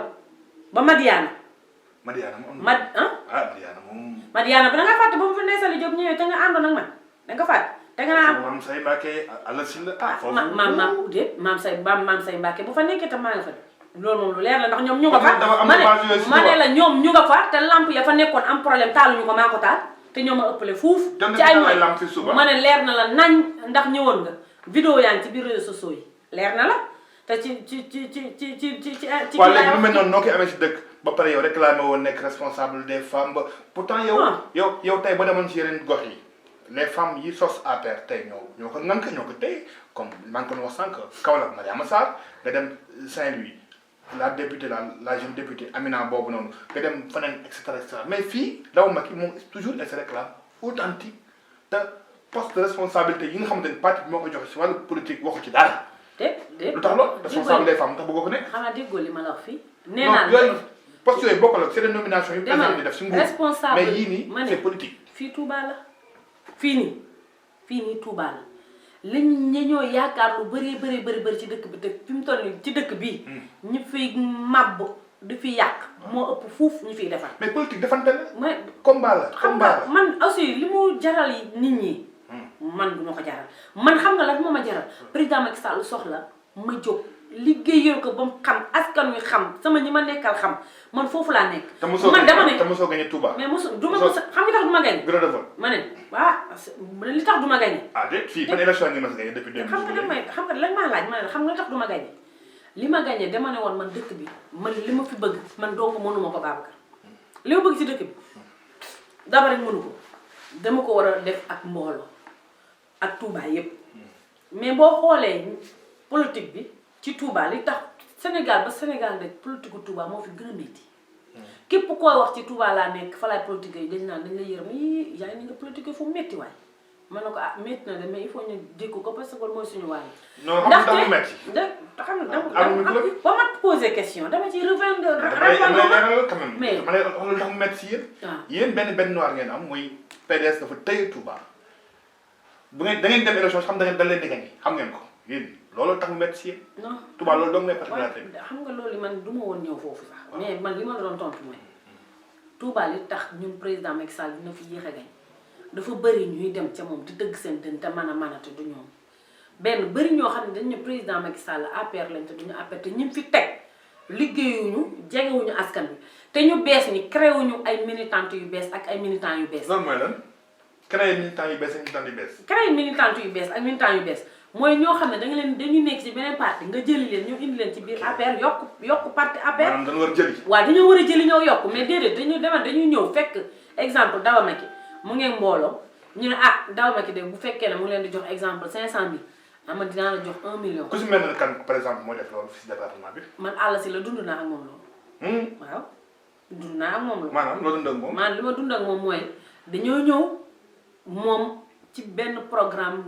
ba Madiana moom Madiana bi da nga fàtte ba mu fa neesali Jóob ñëwee te nga àndoon ak man da nga fàtte te nga naa Maam Say Mbacke àll si la maam Say Mbacke bu fa nekkee tam maa nga fa loolu moom lu leer la ndax ñoom ñu nga fa ma ne la ñoom ñu nga fa te lamp ya fa nekkoon am problème taaluñu ko maa ko taal te ñoom a ëppale fuuf ci ay ma ne leer na la nañ ndax ñëwoon nga vidéo yaa ngi ci biir réseaux sociaux yi leer na la te ci waaw léegi lu mel noonu noo koy amee si dëkk ba pare yow réclamé woon nekk responsable des femmes ba pourtant yow tey ba demoon si yeneen gox yi les femmes yi sos APR tey ñoo ko ŋànk ñoo ko tey comme maa ngi ko wax sànq Kaolack Mariama Sarr nga dem Saint-Louis la députée la jeune députée Amina boobu noonu nga dem feneen et cetera mais fii Daba Macky moom toujours elle se réclame authentique te poste de responsabilité yi nga xamante ni parti bi moo ko joxe si wàllu politique waxu ci dara. lu tax loolu responsable des femmes tax bëgg ko ne. xanaa déggoo li ma la wax fii. nee naa non yooyu poste yooyu bokkul ak c'est des nominations yu président di def si nguur responsable mais yii nii c'est politique. fii Touba la fii nii Touba la li ñu ñoo yaakaar lu bëri ci dëkk bi te fi mu toll nii ci dëkk bii. ñu fiy màbb di fi yàq moo ëpp fuuf ñu fiy defar. mais politique defante la. mais combat la man aussi li mu jaral nit ñi. man du ma ko jaral man xam nga lan moo ma jaral président Macky Sall soxla ma jóg liggéeyal ko ba mu xam askan wi xam sama ñi ma nekkal xam man foofu laa nekk. man dama ne te mosoo gagné Touba. mais du ma mos xam nga tax du ma gagné. bureau de vote ma ne li tax du ma gagné. déet fii ban élection ngi mas gagné depuis 2012. xam nga lan maa laaj ma ne xam nga li tax du ma gagné li ma gagné dama ne woon man dëkk bi man li ma fi bëgg man dong mënuma ko Babacar li ma bëgg ci dëkk bi dama rek mënu ko dama ko war a def ak mbooloo ak Touba yépp mais boo xoolee politique bi ci Touba li tax Sénégal ba Sénégal rek politique gu Touba moo fi gën a métti képp koy wax ci Touba laa nekk fa laay politique yi dañ naan dañ la yërëm yi yaa ngi nga politique fu métti waay man na ko métti na de mais il faut ñu dékku ko parce que mooy suñu waay. non xam nga dafa métti. xam nga ba ma posé question dama ci revendre. mais dama lay wax lu tax mu métti si yéen. yéen benn noir ngeen am mooy PDS dafa tëye Touba. bu ngeen da ngeen dem élection xam da leen di gagné xam ngeen ko yéen looloo tax mu métti si yéen. non Touba loolu dong ngay particularité bi. xam nga loolu man du ma woon ñëw foofu sax. mais man li ma la doon tontu mooy. Touba li tax ñun président Macky Sall dina fi yéex a gañ dafa bëri ñuy dem ca moom di dëgg seen dën te mën a te du ñoom benn bëri ñoo xam ne dañ ne président Macky Sall APR lañ te duñu APR te ñim fi teg liggéeyuñu jegewuñu askan bi te ñu bees ni créé wuñu ay militantes yu bees ak ay militants yu bees. loolu mooy lan. créé militants yu bees ak militants yu bees. créé militants yu bees ak militants yu bees mooy ñoo xam ne dañuy nekk ci beneen parti nga jëli leen ñu indi leen ci biir APR yokk parti APR. maanaam dañu war a jëli. waaw dañoo war a jëli ñoo yokk mais déedéet dañuy ñëw fekk exemple Daba Macky mu ngeen mbooloo ñu ne Daba Macky de bu fekkee ne mu ngi leen di jox exemple 500000 ama dinaa la jox 1 million. ku si mel ne kan par exemple moo def loolu fii si département bi. man àll si la dund naa ak moom loolu. waaw dund naa ak moom loolu. maanaam loo dund ak moom. maanaam li ma dund ak moom mooy dañoo ñëw moom ci benn programme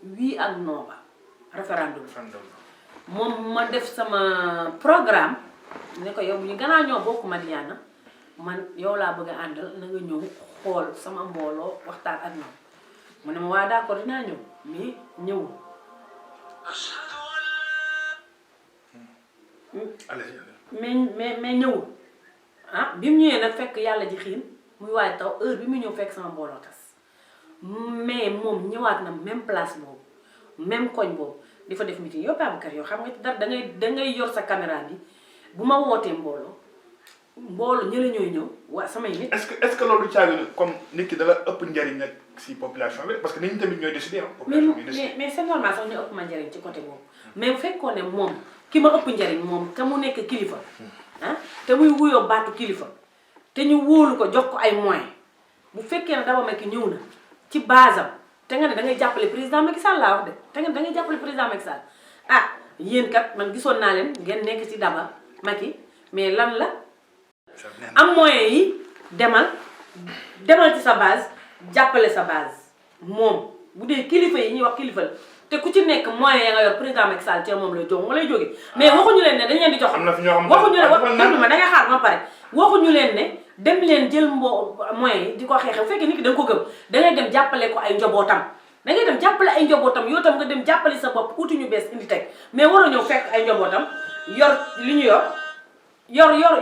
oui ak non ba référendum moom ma def sama programme ne ko yow bu ñu gannaaw ñoo bokk Madiana man yow laa bëgg a àndal na nga ñëw xool sama mbooloo waxtaan ak ñoom mu ne ma waa d'accord dinaa ñëw mais ñëwul. mais ñëwul bi mu ñëwee nag fekk yàlla ji xiin muy waaj taw heure bi mu ñëw fekk sama mbooloo tas mais moom ñëwaat na même place boobu même koñ boobu di fa def meeting yow Babacar yow xam nga dara dangay yor sa caméra bi bu ma wootee mbooloo ñële ñooy ñëw waa samay nit. est-ce que loolu caagi na comme nit ki dala ëpp njariñ nag si population bi parce que nit ñi tamit ñooy décider mais c'est normal sax ñu ëpp ma njëriñ ci côté boobu mais bu fekkoon ne moom ki ma ëpp njëriñ moom te mu nekk kilifa ah te muy wuyoo baatu kilifa te ñu wóolu ko jox ko ay moyens bu fekkee ne Daba Macky ñëw na ci base am te nga ne da ngay jàppale président Macky Sall laa wax de te nga ne da ngay jàppale président Macky Sall ah yéen kat man gisoon naa leen ngeen nekk ci Daba Macky mais lan la am moyens yi demal ci sa base jàppale sa base moom bu dee kilifa yi ñuy wax kilifa la te ku ci nekk moyens ya nga yor président Macky Sall ci moom lay jóg mu lay jógee mais waxuñu leen ne dañ leen di jox waxuñu leen da ngay xaar ma pare waxuñu leen ne dem leen jël moyens yi di ko xeexe bu fekkee nit ki da nga ko gëm da ngay dem jàppale ko ay njabootam da ngay dem jàppale ay njabootam yow tam nga dem jàppale sa bopp uti ñu bees indi teg mais war a ñëw fekk ay njabootam yor li ñu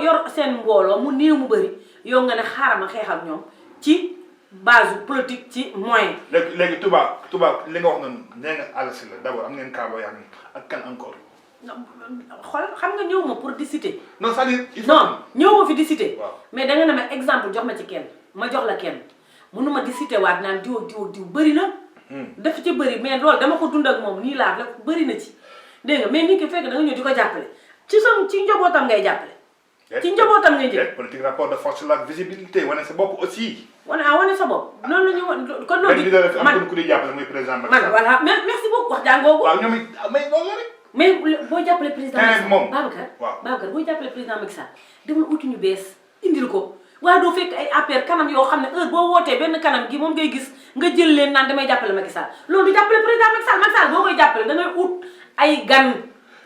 yor seen mbooloo mu néew mu bëri yow nga ne xaaral ma xeex ak ñoom ci base politique ci moyen. léegi Touba li nga wax noonu nee nga Alla Sylla d'abord am ngeen cas boo xam ne ak kan encore. xool xam nga ñëw ma pour di citer. non c'est-à-dire non ñëw ma fi di citer. waaw mais danga ne ma exemple jox ma ci kenn ma jox la kenn mënuma di citer waat naan diw bëri na. daf ci bëri mais loolu dama ko dund ak moom nii laa def bëri na ci. dégg nga mais nit ki fekk da nga ñëw di ko jàppale ci njabootam ngay jàppale. ci njabootam ngay jël politique rapport de force la visibilité wane sa bopp aussi. wane sa bopp noonu la ñu wan kon loolu. man ku di jàppale mooy président Macky Sall. man voilà merci beaucoup wax jàngoo ko. waaw ñoom it mais loolu la rek. mais boo jàppale président Macky Sall moom Babacar boo jàppale président Macky Sall demal uti ñu bees indil ko waaye doo fekk ay APR kanam yoo xam ne heure boo wootee benn kanam gi moom ngay gis nga jël leen naan damay jàppale Macky Sall loolu du jàppale président Macky Sall boo koy jàppale da ngay ut ay gan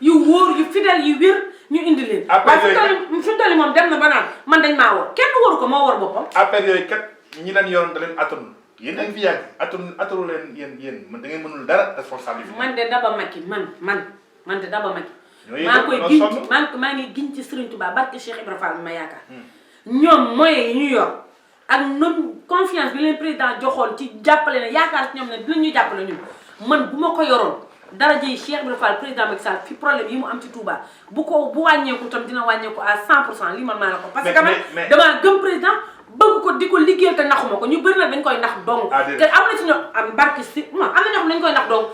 yu wóor yu fidèle yu wér ñu indi leen. affaire yooyu waaye fi mu toll moom dem na ba naan man dañ maa war kenn waru ko moo war boppam. affaire yooyu kat ñi leen yoroon da leen attanul yéen a ngi fi yàgg attanu leen yéen man da ngeen mënul dara responsabilité. man de Daba Macky man de Daba Macky. ñooy maa ngi giñ ci Serigne Touba barke Cheikh Ibrahima Fall ma yaakaar. ñoom moyens yi ñu yor ak noonu confiance bi leen président joxoon ci jàppale ne yaakaar ci ñoom ne dinañ ñu jàppale ñun man bu ma ko yoroon. daraja yi Cheikh Ibrahima Fall président Macky Sall fi problème yi mu am ci Touba bu wàññeeku tam dina wàññeeku à 100% lii man maa la ko. parce que man damaa gëm président bëgg ko di ko liggéeyal te naxuma ko ñu bëri nag dañ koy nax dong. te am na ci ñoo am barke si non am na ñoo xam ne dañ koy nax dong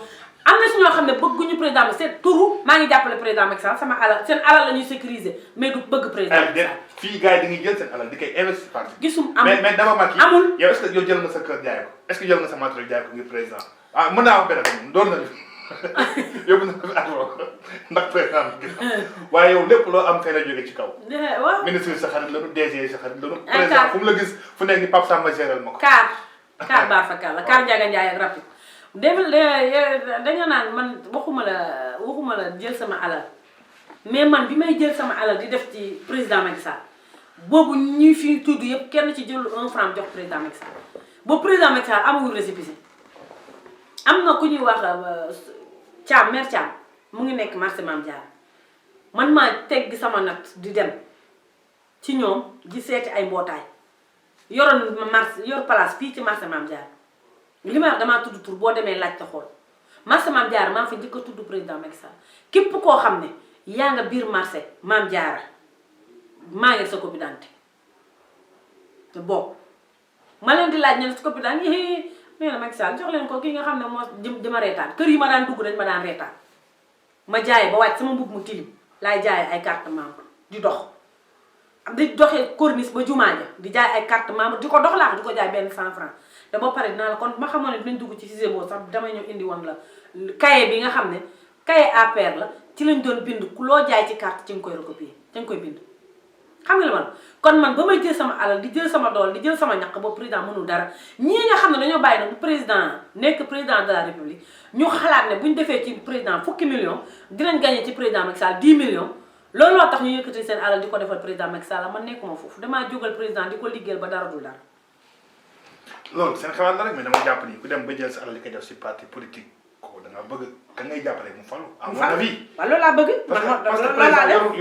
am na ci ñoo xam ne bëgguñu président bi seen turu maa ngi jàppale président Macky Sall sama alal seen alal la ñuy sécuriser mais du bëgg président Macky Sall. fii gars yi dañuy jël seen alal di koy investir parti. gisum amul mais Daba Macky amul yow est-ce que yow jël nga sa kër jaay ko est-ce que jël nga sa matériel jaay ko ngir président ah mën naa wax benn doon na yóbbu na fi atoo ndax président bi waaye yow lépp loo am fee la jóge ci kaw. waaw ministre sa xarit la nu DG sa xarit la nu président fu mu la gis fu nekk ni Pape Samba géral ma ko. kaar baar fa kaar la kaar Ndiaga Ndiaye ak rapide dañoo naan man waxuma la jël sama alal mais man bi may jël sama alal di def ci président Macky Sall boobu ñi fi tudd yëpp kenn ci jël 1 franc jox président Macky Sall boobu président Macky Sall amul récépissé am na ku ñuy wax Thiam mère Thiam mu ngi nekk marché Mame Diarra man maa teggi sama nat di dem ci ñoom di seeti ay mbootaay yoroon marché yor place fii ci marché Mame Diarra li may wax damaa tudd tur boo demee laajte xool marché Mame Diarra maa fa njëkk a tudd président Macky Sall képp koo xam ne yaa nga biir marché Mame Diarra maa ngi sa copie d'identité te boobu ma leen di laaj ñenn sa copie d'identité nee na Macky Sall jox leen ko kii nga xam ne moo jëma reetaan kër yi ma daan dugg dañ ma daan reetaan ma jaay ba wàcc sama mbubb mu tilim laay jaay ay carte membre di dox di doxee corniche ba jumaa ja di jaay ay carte membre di ko dox laa di ko jaay benn 100 francs te ba pare dinaa la kon ma xamoon ne dinañ dugg ci Cissé boobu sax damay ñëw indi woon la cahier bi nga xam ne cahier APR la ci lañ doon bind ku loo jaay ci carte ci nga koy recopier ci nga koy bind xam nga li man kon man ba may jël sama alal di jël sama dool di jël sama ñaq boobu président mënul dara ñii nga xam ne dañoo bàyyi nag bu président nekk président de la république ñu xalaat ne bu ñu defee ci président fukki millions dinañ gagné ci président Macky Sall 10 millions looloo tax ñu yëkkati seen alal di ko defal président Macky Sall man nekkuma foofu damaa jógal président di ko liggéeyal ba dara dul dara. loolu seen xalaat la rek mais dama jàpp ni ku dem ba jël sa alal di ko def si parti politique kooku da nga bëgg ka ngay jàppale mu falu. à mon avis waaw loolu laa bëgg. parce que président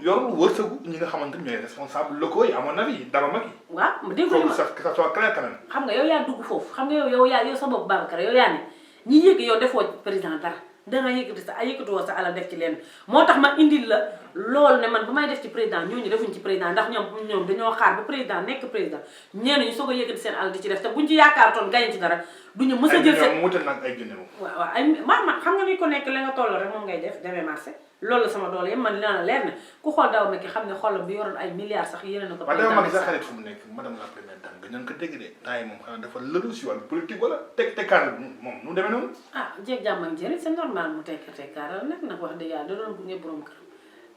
yorul wërsëgu ñi nga xamante ni ñooy responsable locaux yi à mon avis Daba Macky. waaw dégg nga que ça soit clair quand même. xam nga yow yaa dugg foofu xam nga yow sa bopp Babacar yow yaa ne ñi yëg yow defoo président dara danga yëkkati sa yëkkatiwoo sa alal def ci leen moo tax ma indil la loolu ne man bu may def ci président ñooñu defuñ ci président ndax ñoom dañoo xaar ba président nekk président ñenn ñu soog a yëkkati seen alal di ci def te buñ ci yaakaar toon gañe ci dara duñu mës a jël seen wutal nag ay junne waaw waaw ay man xam nga ni ko nekk la nga toll rek moom ngay def demee marché loolu la sama doole yëpp man la leer ne ku xool daw ma ki xam ne xolam bi yoroon ay milliards sax yéene na ko président Macky Sall xarit fu mu nekk madame la première dame nga ñan ko dégg de temps yi moom xanaa dafa lëlu si wàllu politique wala tekkaaral moom nu demee noonu ah jéeg jàmm ak njëriñ c'est normal mu tekkaaral nag wax dëgg yàlla da doon gunge borom kër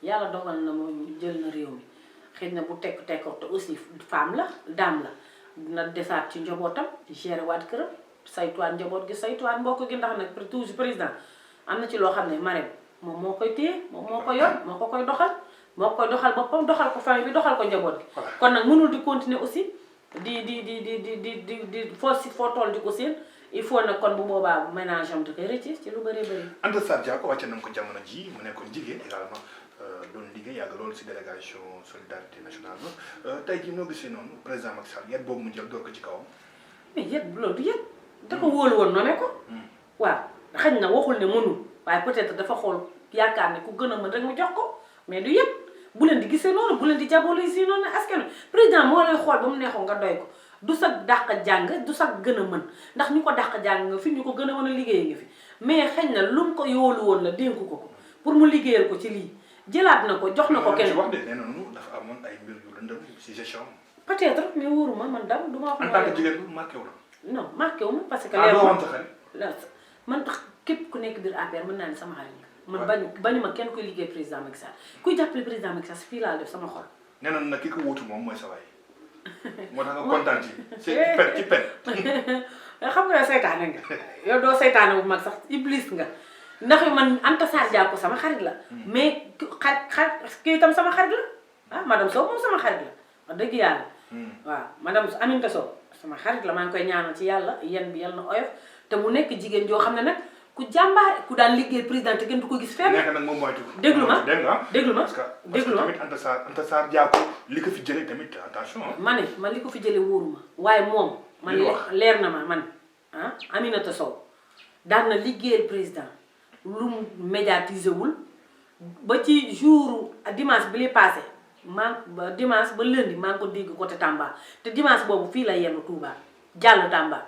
yàlla dogal na moo jël na réew mi xëy na bu tekkoor te aussi femme la dame la dina desaat ci njabootam gérer waat këram saytuwaat njaboot gi saytuwaat mbokk gi ndax nag toujours président am na ci loo xam ne Marème moom moo koy téye moom moo ko yor moo ko koy doxal moo koy doxal boppam doxal ko famille bi doxal ko njaboot gi kon nag mënul di continuer aussi di foo toll di ko seen il faut nag kon bu boobaa ménage am da koy rëcc ci lu bëree bëri Anta Sarr Diack wàcce nañ ko jamono ji mu nekkoon jigéen également doon liggéey yàgg loolu si délégation solidarité nationale ba tey jii noo gisee noonu président Macky Sall yet boobu mu jël door ko ci kawam mais yet loolu du yet da ko wóolu woon nommé ko waaw xañ na waxul ne mënul waaye peut-être dafa xool yaakaar ne ku gën a mën rek mu jox ko mais du yet bu leen di gisee noonu bu leen di diaboliser noonu ne askan président moo lay xool ba mu neexoo nga doy ko du sa dàq jàng du sa gën a mën ndax ñu ko dàq jàng nga fi ñu ko gën a mën a liggéey nga fi mais xañ na lu mu ko yoolu woon la dénk ko pour mu liggéeyal ko ci lii jëlaat na ko jox na ko kenn wax de nee nañu dafa amoon ay mbir yu lëndëm si gestion peut-être mais wóoruma man dam du ma wax en tant que jigéen bu marqué wu la non marqué wu ma parce que doo woon sa xarit man tax képp ku nekk biir APR mën naa ne sama xarit nga man bañu ma kenn koy liggéey président Macky Sall kuy jàppale président Macky Sall fii laa def sama xol nee nañu nag ki ko wóotu moom mooy sa waay moo tax nga kontaan ci pet xam nga yow seytaane nga yow doo seytaane bu mag sax iblis nga ndax man Anta Sarr Diack sama xarit la mais kii itam sama xarit la ah madame Sow moom sama xarit la wax dëgg yàlla waaw madame Aminata Sow sama xarit la maa ngi koy ñaanal ci yàlla yen bi yàlla na oyof te mu nekk jigéen joo xam ne nag ku jàmbaare ku daan liggéey président te gën du ko gis fenn. nekk nag moom moytu. déglu ma déglu ma parce que tamit Anta Sarr Diack li ko fi jëlee tamit attention. ma ne man li ko fi jëlee wóoruma waaye moom. man leer na ma man ah Aminata Sow daan na liggéeyal président lu mu médiatiser wul ba ci jour dimanche bi lay passé ba dimanche ba lundi maa ngi ko dégg côté Tamba te dimanche boobu fii la yenn Touba jàll Tamba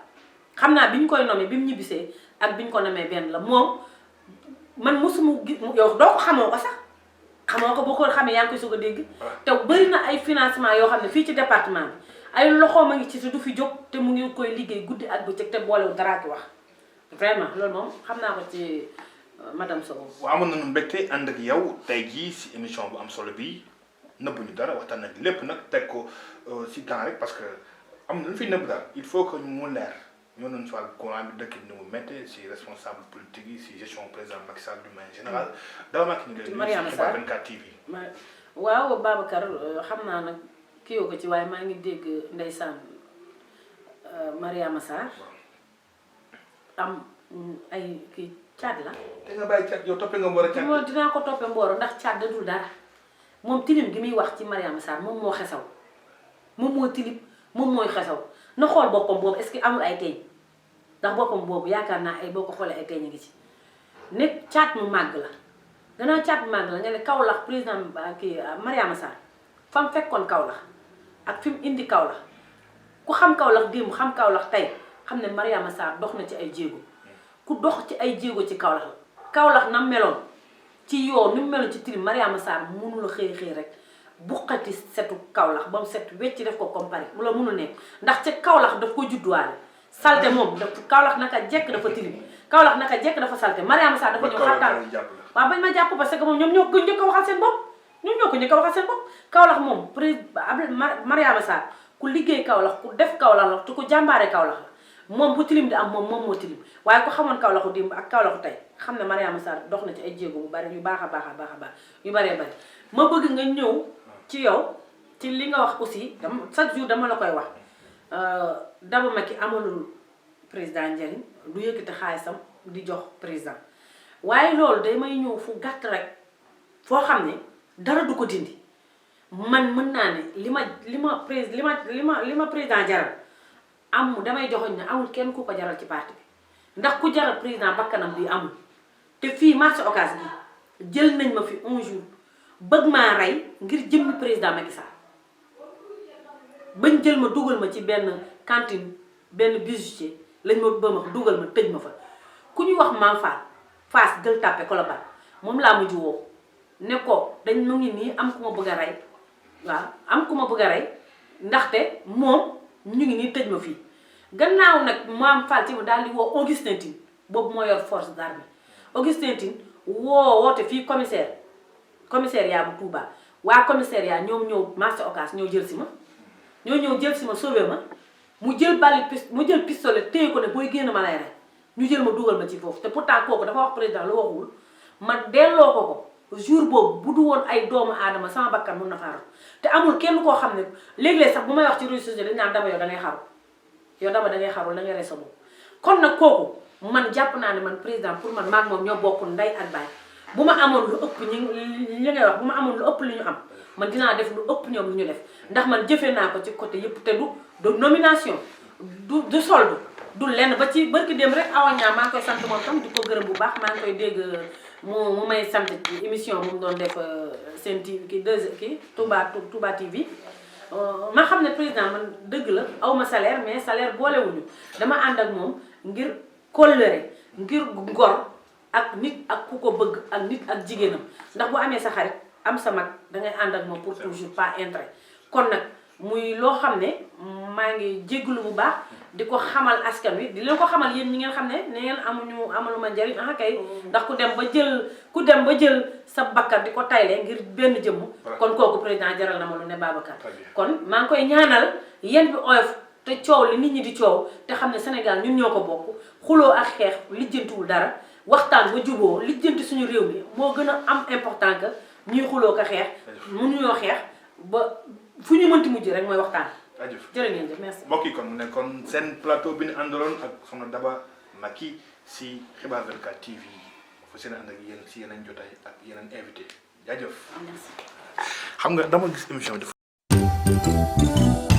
xam naa bi ñu koy nommé bi mu ñibbisee ak bi ñu ko nommé benn la moom man mosuma gis yow doo ko xamoo ko sax xamoo ko boo ko xamee yaa ngi koy soog a dégg. te bëri na ay financement yoo xam ne fii ci département bi ay loxoom a ngi ci te du fi jóg te mu ngi koy liggéey guddi ak bëccëg te boolewul dara ki wax vraiment loolu moom xam naa ko ci madame Sow. waaw amoon nañu mbégte ànd ak yow tey jii si émission bu am solo bii nëbbuñu dara waxtaan nag lépp nag teg ko si temps rek parce que am na lu fi nëbb daal il faut que mu leer ñoo nañu si wàllu courant bi dëkk bi ni mu méttee si responsable politique yi si gestion président Macky Sall du manière générale. daaw maa ngi leen Mariama di Sarr 24 TV. waaw Babacar xam naa nag kii yoo ko ci waaye maa ngi dégg ndeysaan Mariama Sarr am ay kii caat la. te nga bàyyi caat yow toppee nga mbooro caat. dinaa ko toppee mbooro ndax caat da dul dara moom tilim gi muy wax ci Mariama Sarr moom moo xesaw moom moo tilim moom mooy xesaw na xool boppam boobu est-ce que amul ay teeñ ndax boppam boobu yaakaar naa ay boo ko xoolee ay teeñ a ngi ci nekk caat mu màgg la gannaaw caat mu màgg la nga ne Kaolack président kii Mariama Sarr fa mu fekkoon Kaolack ak fi mu indi Kaolack ku xam Kaolack démb xam Kaolack tey xam ne Mariama Sarr dox na ci ay jéego ku dox ci ay jéego ci Kaolack la Kaolack na meloon ci yoon ni mu meloon ci tilim Mariama Sarr mënula xëy rek buqati setu Kaolack ba mu set wecc def ko comparé mu la mënul nekk ndax ca Kaolack daf ko judduwaale salte moom daf Kaolack naka jekk dafa tilim Kaolack naka jekk dafa salte Mariama Sarr dafa ñëw xattal waaw bañ ma jàpp parce que moom ñoom ñoo ko njëkk a waxal seen bopp ñoom ñoo ko njëkk a waxal seen bopp Kaolack moom Mariama Sarr ku liggéey Kaolack ku def Kaolack la te ku jàmbaare Kaolack la moom bu tilim di am moom moo tilim waaye ku xamoon Kaolacku démb ak Kaolacku tey xam ne Mariama Sarr dox na ci ay jéego bu bari yu baax a baax yu baree bari ma bëgg nga ñëw ci yow ci li nga wax aussi chaque jour dama la koy wax Daba Macky amalul président njariñ du yëkkati xaalisam di jox président waaye loolu day may ñëw fu gàtt rek foo xam ne dara du ko dindi man mën naa ne li ma président jaral damay joxoñ ne amul kenn ku ko jaral ci parti bi ndax ku jaral président bakkanam bi amul te fii marché Ocass bi jël nañ ma fi un jour bëgg maa rey ngir jëmmi président Macky Sall bañ jël ma dugal ma ci benn cantine benn bijoutier lañ ma ba ma dugal ma tëj ma fa ku ñuy wax Mame Fall Fass Gueule Tapée Colobane moom laa mujj woo ne ko dañ mu ngi nii am ku ma bëgg a rey waaw am ku ma bëgg a rey ndaxte moom ñu ngi nii tëj ma fii gannaaw nag Mame Fall ci daal di woo Augustin Tine boobu moo yor force d'armée Augustin Tine woote fii commissariat bu Touba waa commissariat ñoom ñëw marché Ocass ñëw jël si ma ñoo ñëw jël si ma sauvé ma mu jël pistolet téye ko ne booy génn ma lay rey ñu jël ma dugal ma ci foofu te pourtant kooku dafa wax président lu waxul ma delloo ko jour boobu bu du woon ay doomu aadama sama bakkan mun na faa rot te amul kenn koo xam ne léeg-léeg sax bu may wax ci réseaux sociaux dañ naan Daba yow da ngay xaru yow Daba da ngay xarul da ngay rey sa bopp kon nag kooku man jàpp naa ne man président pour man maag moom ñoo bokk ndey ak baay bu ma amoon lu ëpp li ngay wax bu ma amoon lu ëpp li ñu am man dinaa def lu ëpp ñoom lu ñu def ndax man jëfee naa ko ci côté yëpp te du nomination du solde du lenn ba ci barki dem rek Awa Niang maa ngi koy sant moom tam di ko gërëm bu baax maa ngi koy dégg mu may sant ci émission bu mu doon def seen TV kii Touba TV ma xam ne président man dëgg la aw ma salaire mais salaire boolewuñu dama ànd ak moom ngir kóllëre ngir ngor ak nit ak ku ko bëgg ak nit ak jigéenam ndax bu amee sa xarit am sa mag dangay ànd ak moom pour toujours pas intérêt kon nag muy loo xam ne maa ngi jégalu bu baax di ko xamal askan wi di leen ko xamal yéen ñi ngeen xam ne ngeen amaluma njariñ kay ndax ku dem ba jël sa bakkan di ko tayle ngir benn jëmm kon kooku président jaral na ma lu ne Babacar kon maa ngi koy ñaanal yéen bi oyof te coow li nit ñi di coow te xam ne Sénégal ñun ñoo ko bokk xuloo ak xeex lijjantiwul dara waxtaan ba juboo lijjanti suñu réew mi moo gën a am important que ñuy xuloo ko xeex mënuñoo xeex ba fu ñu mënti mujj rek mooy waxtaan. jërë ngeen jëf merci. mbokk yi kon mu nekkoon seen plateau bi ñu àndaloon ak soxna Daba Macky si Xibaar 24 TV fa seen ànd ak yéen si yeneen jotaay ak yeneen invité jaajëf. merci. xam nga dama gis émission bi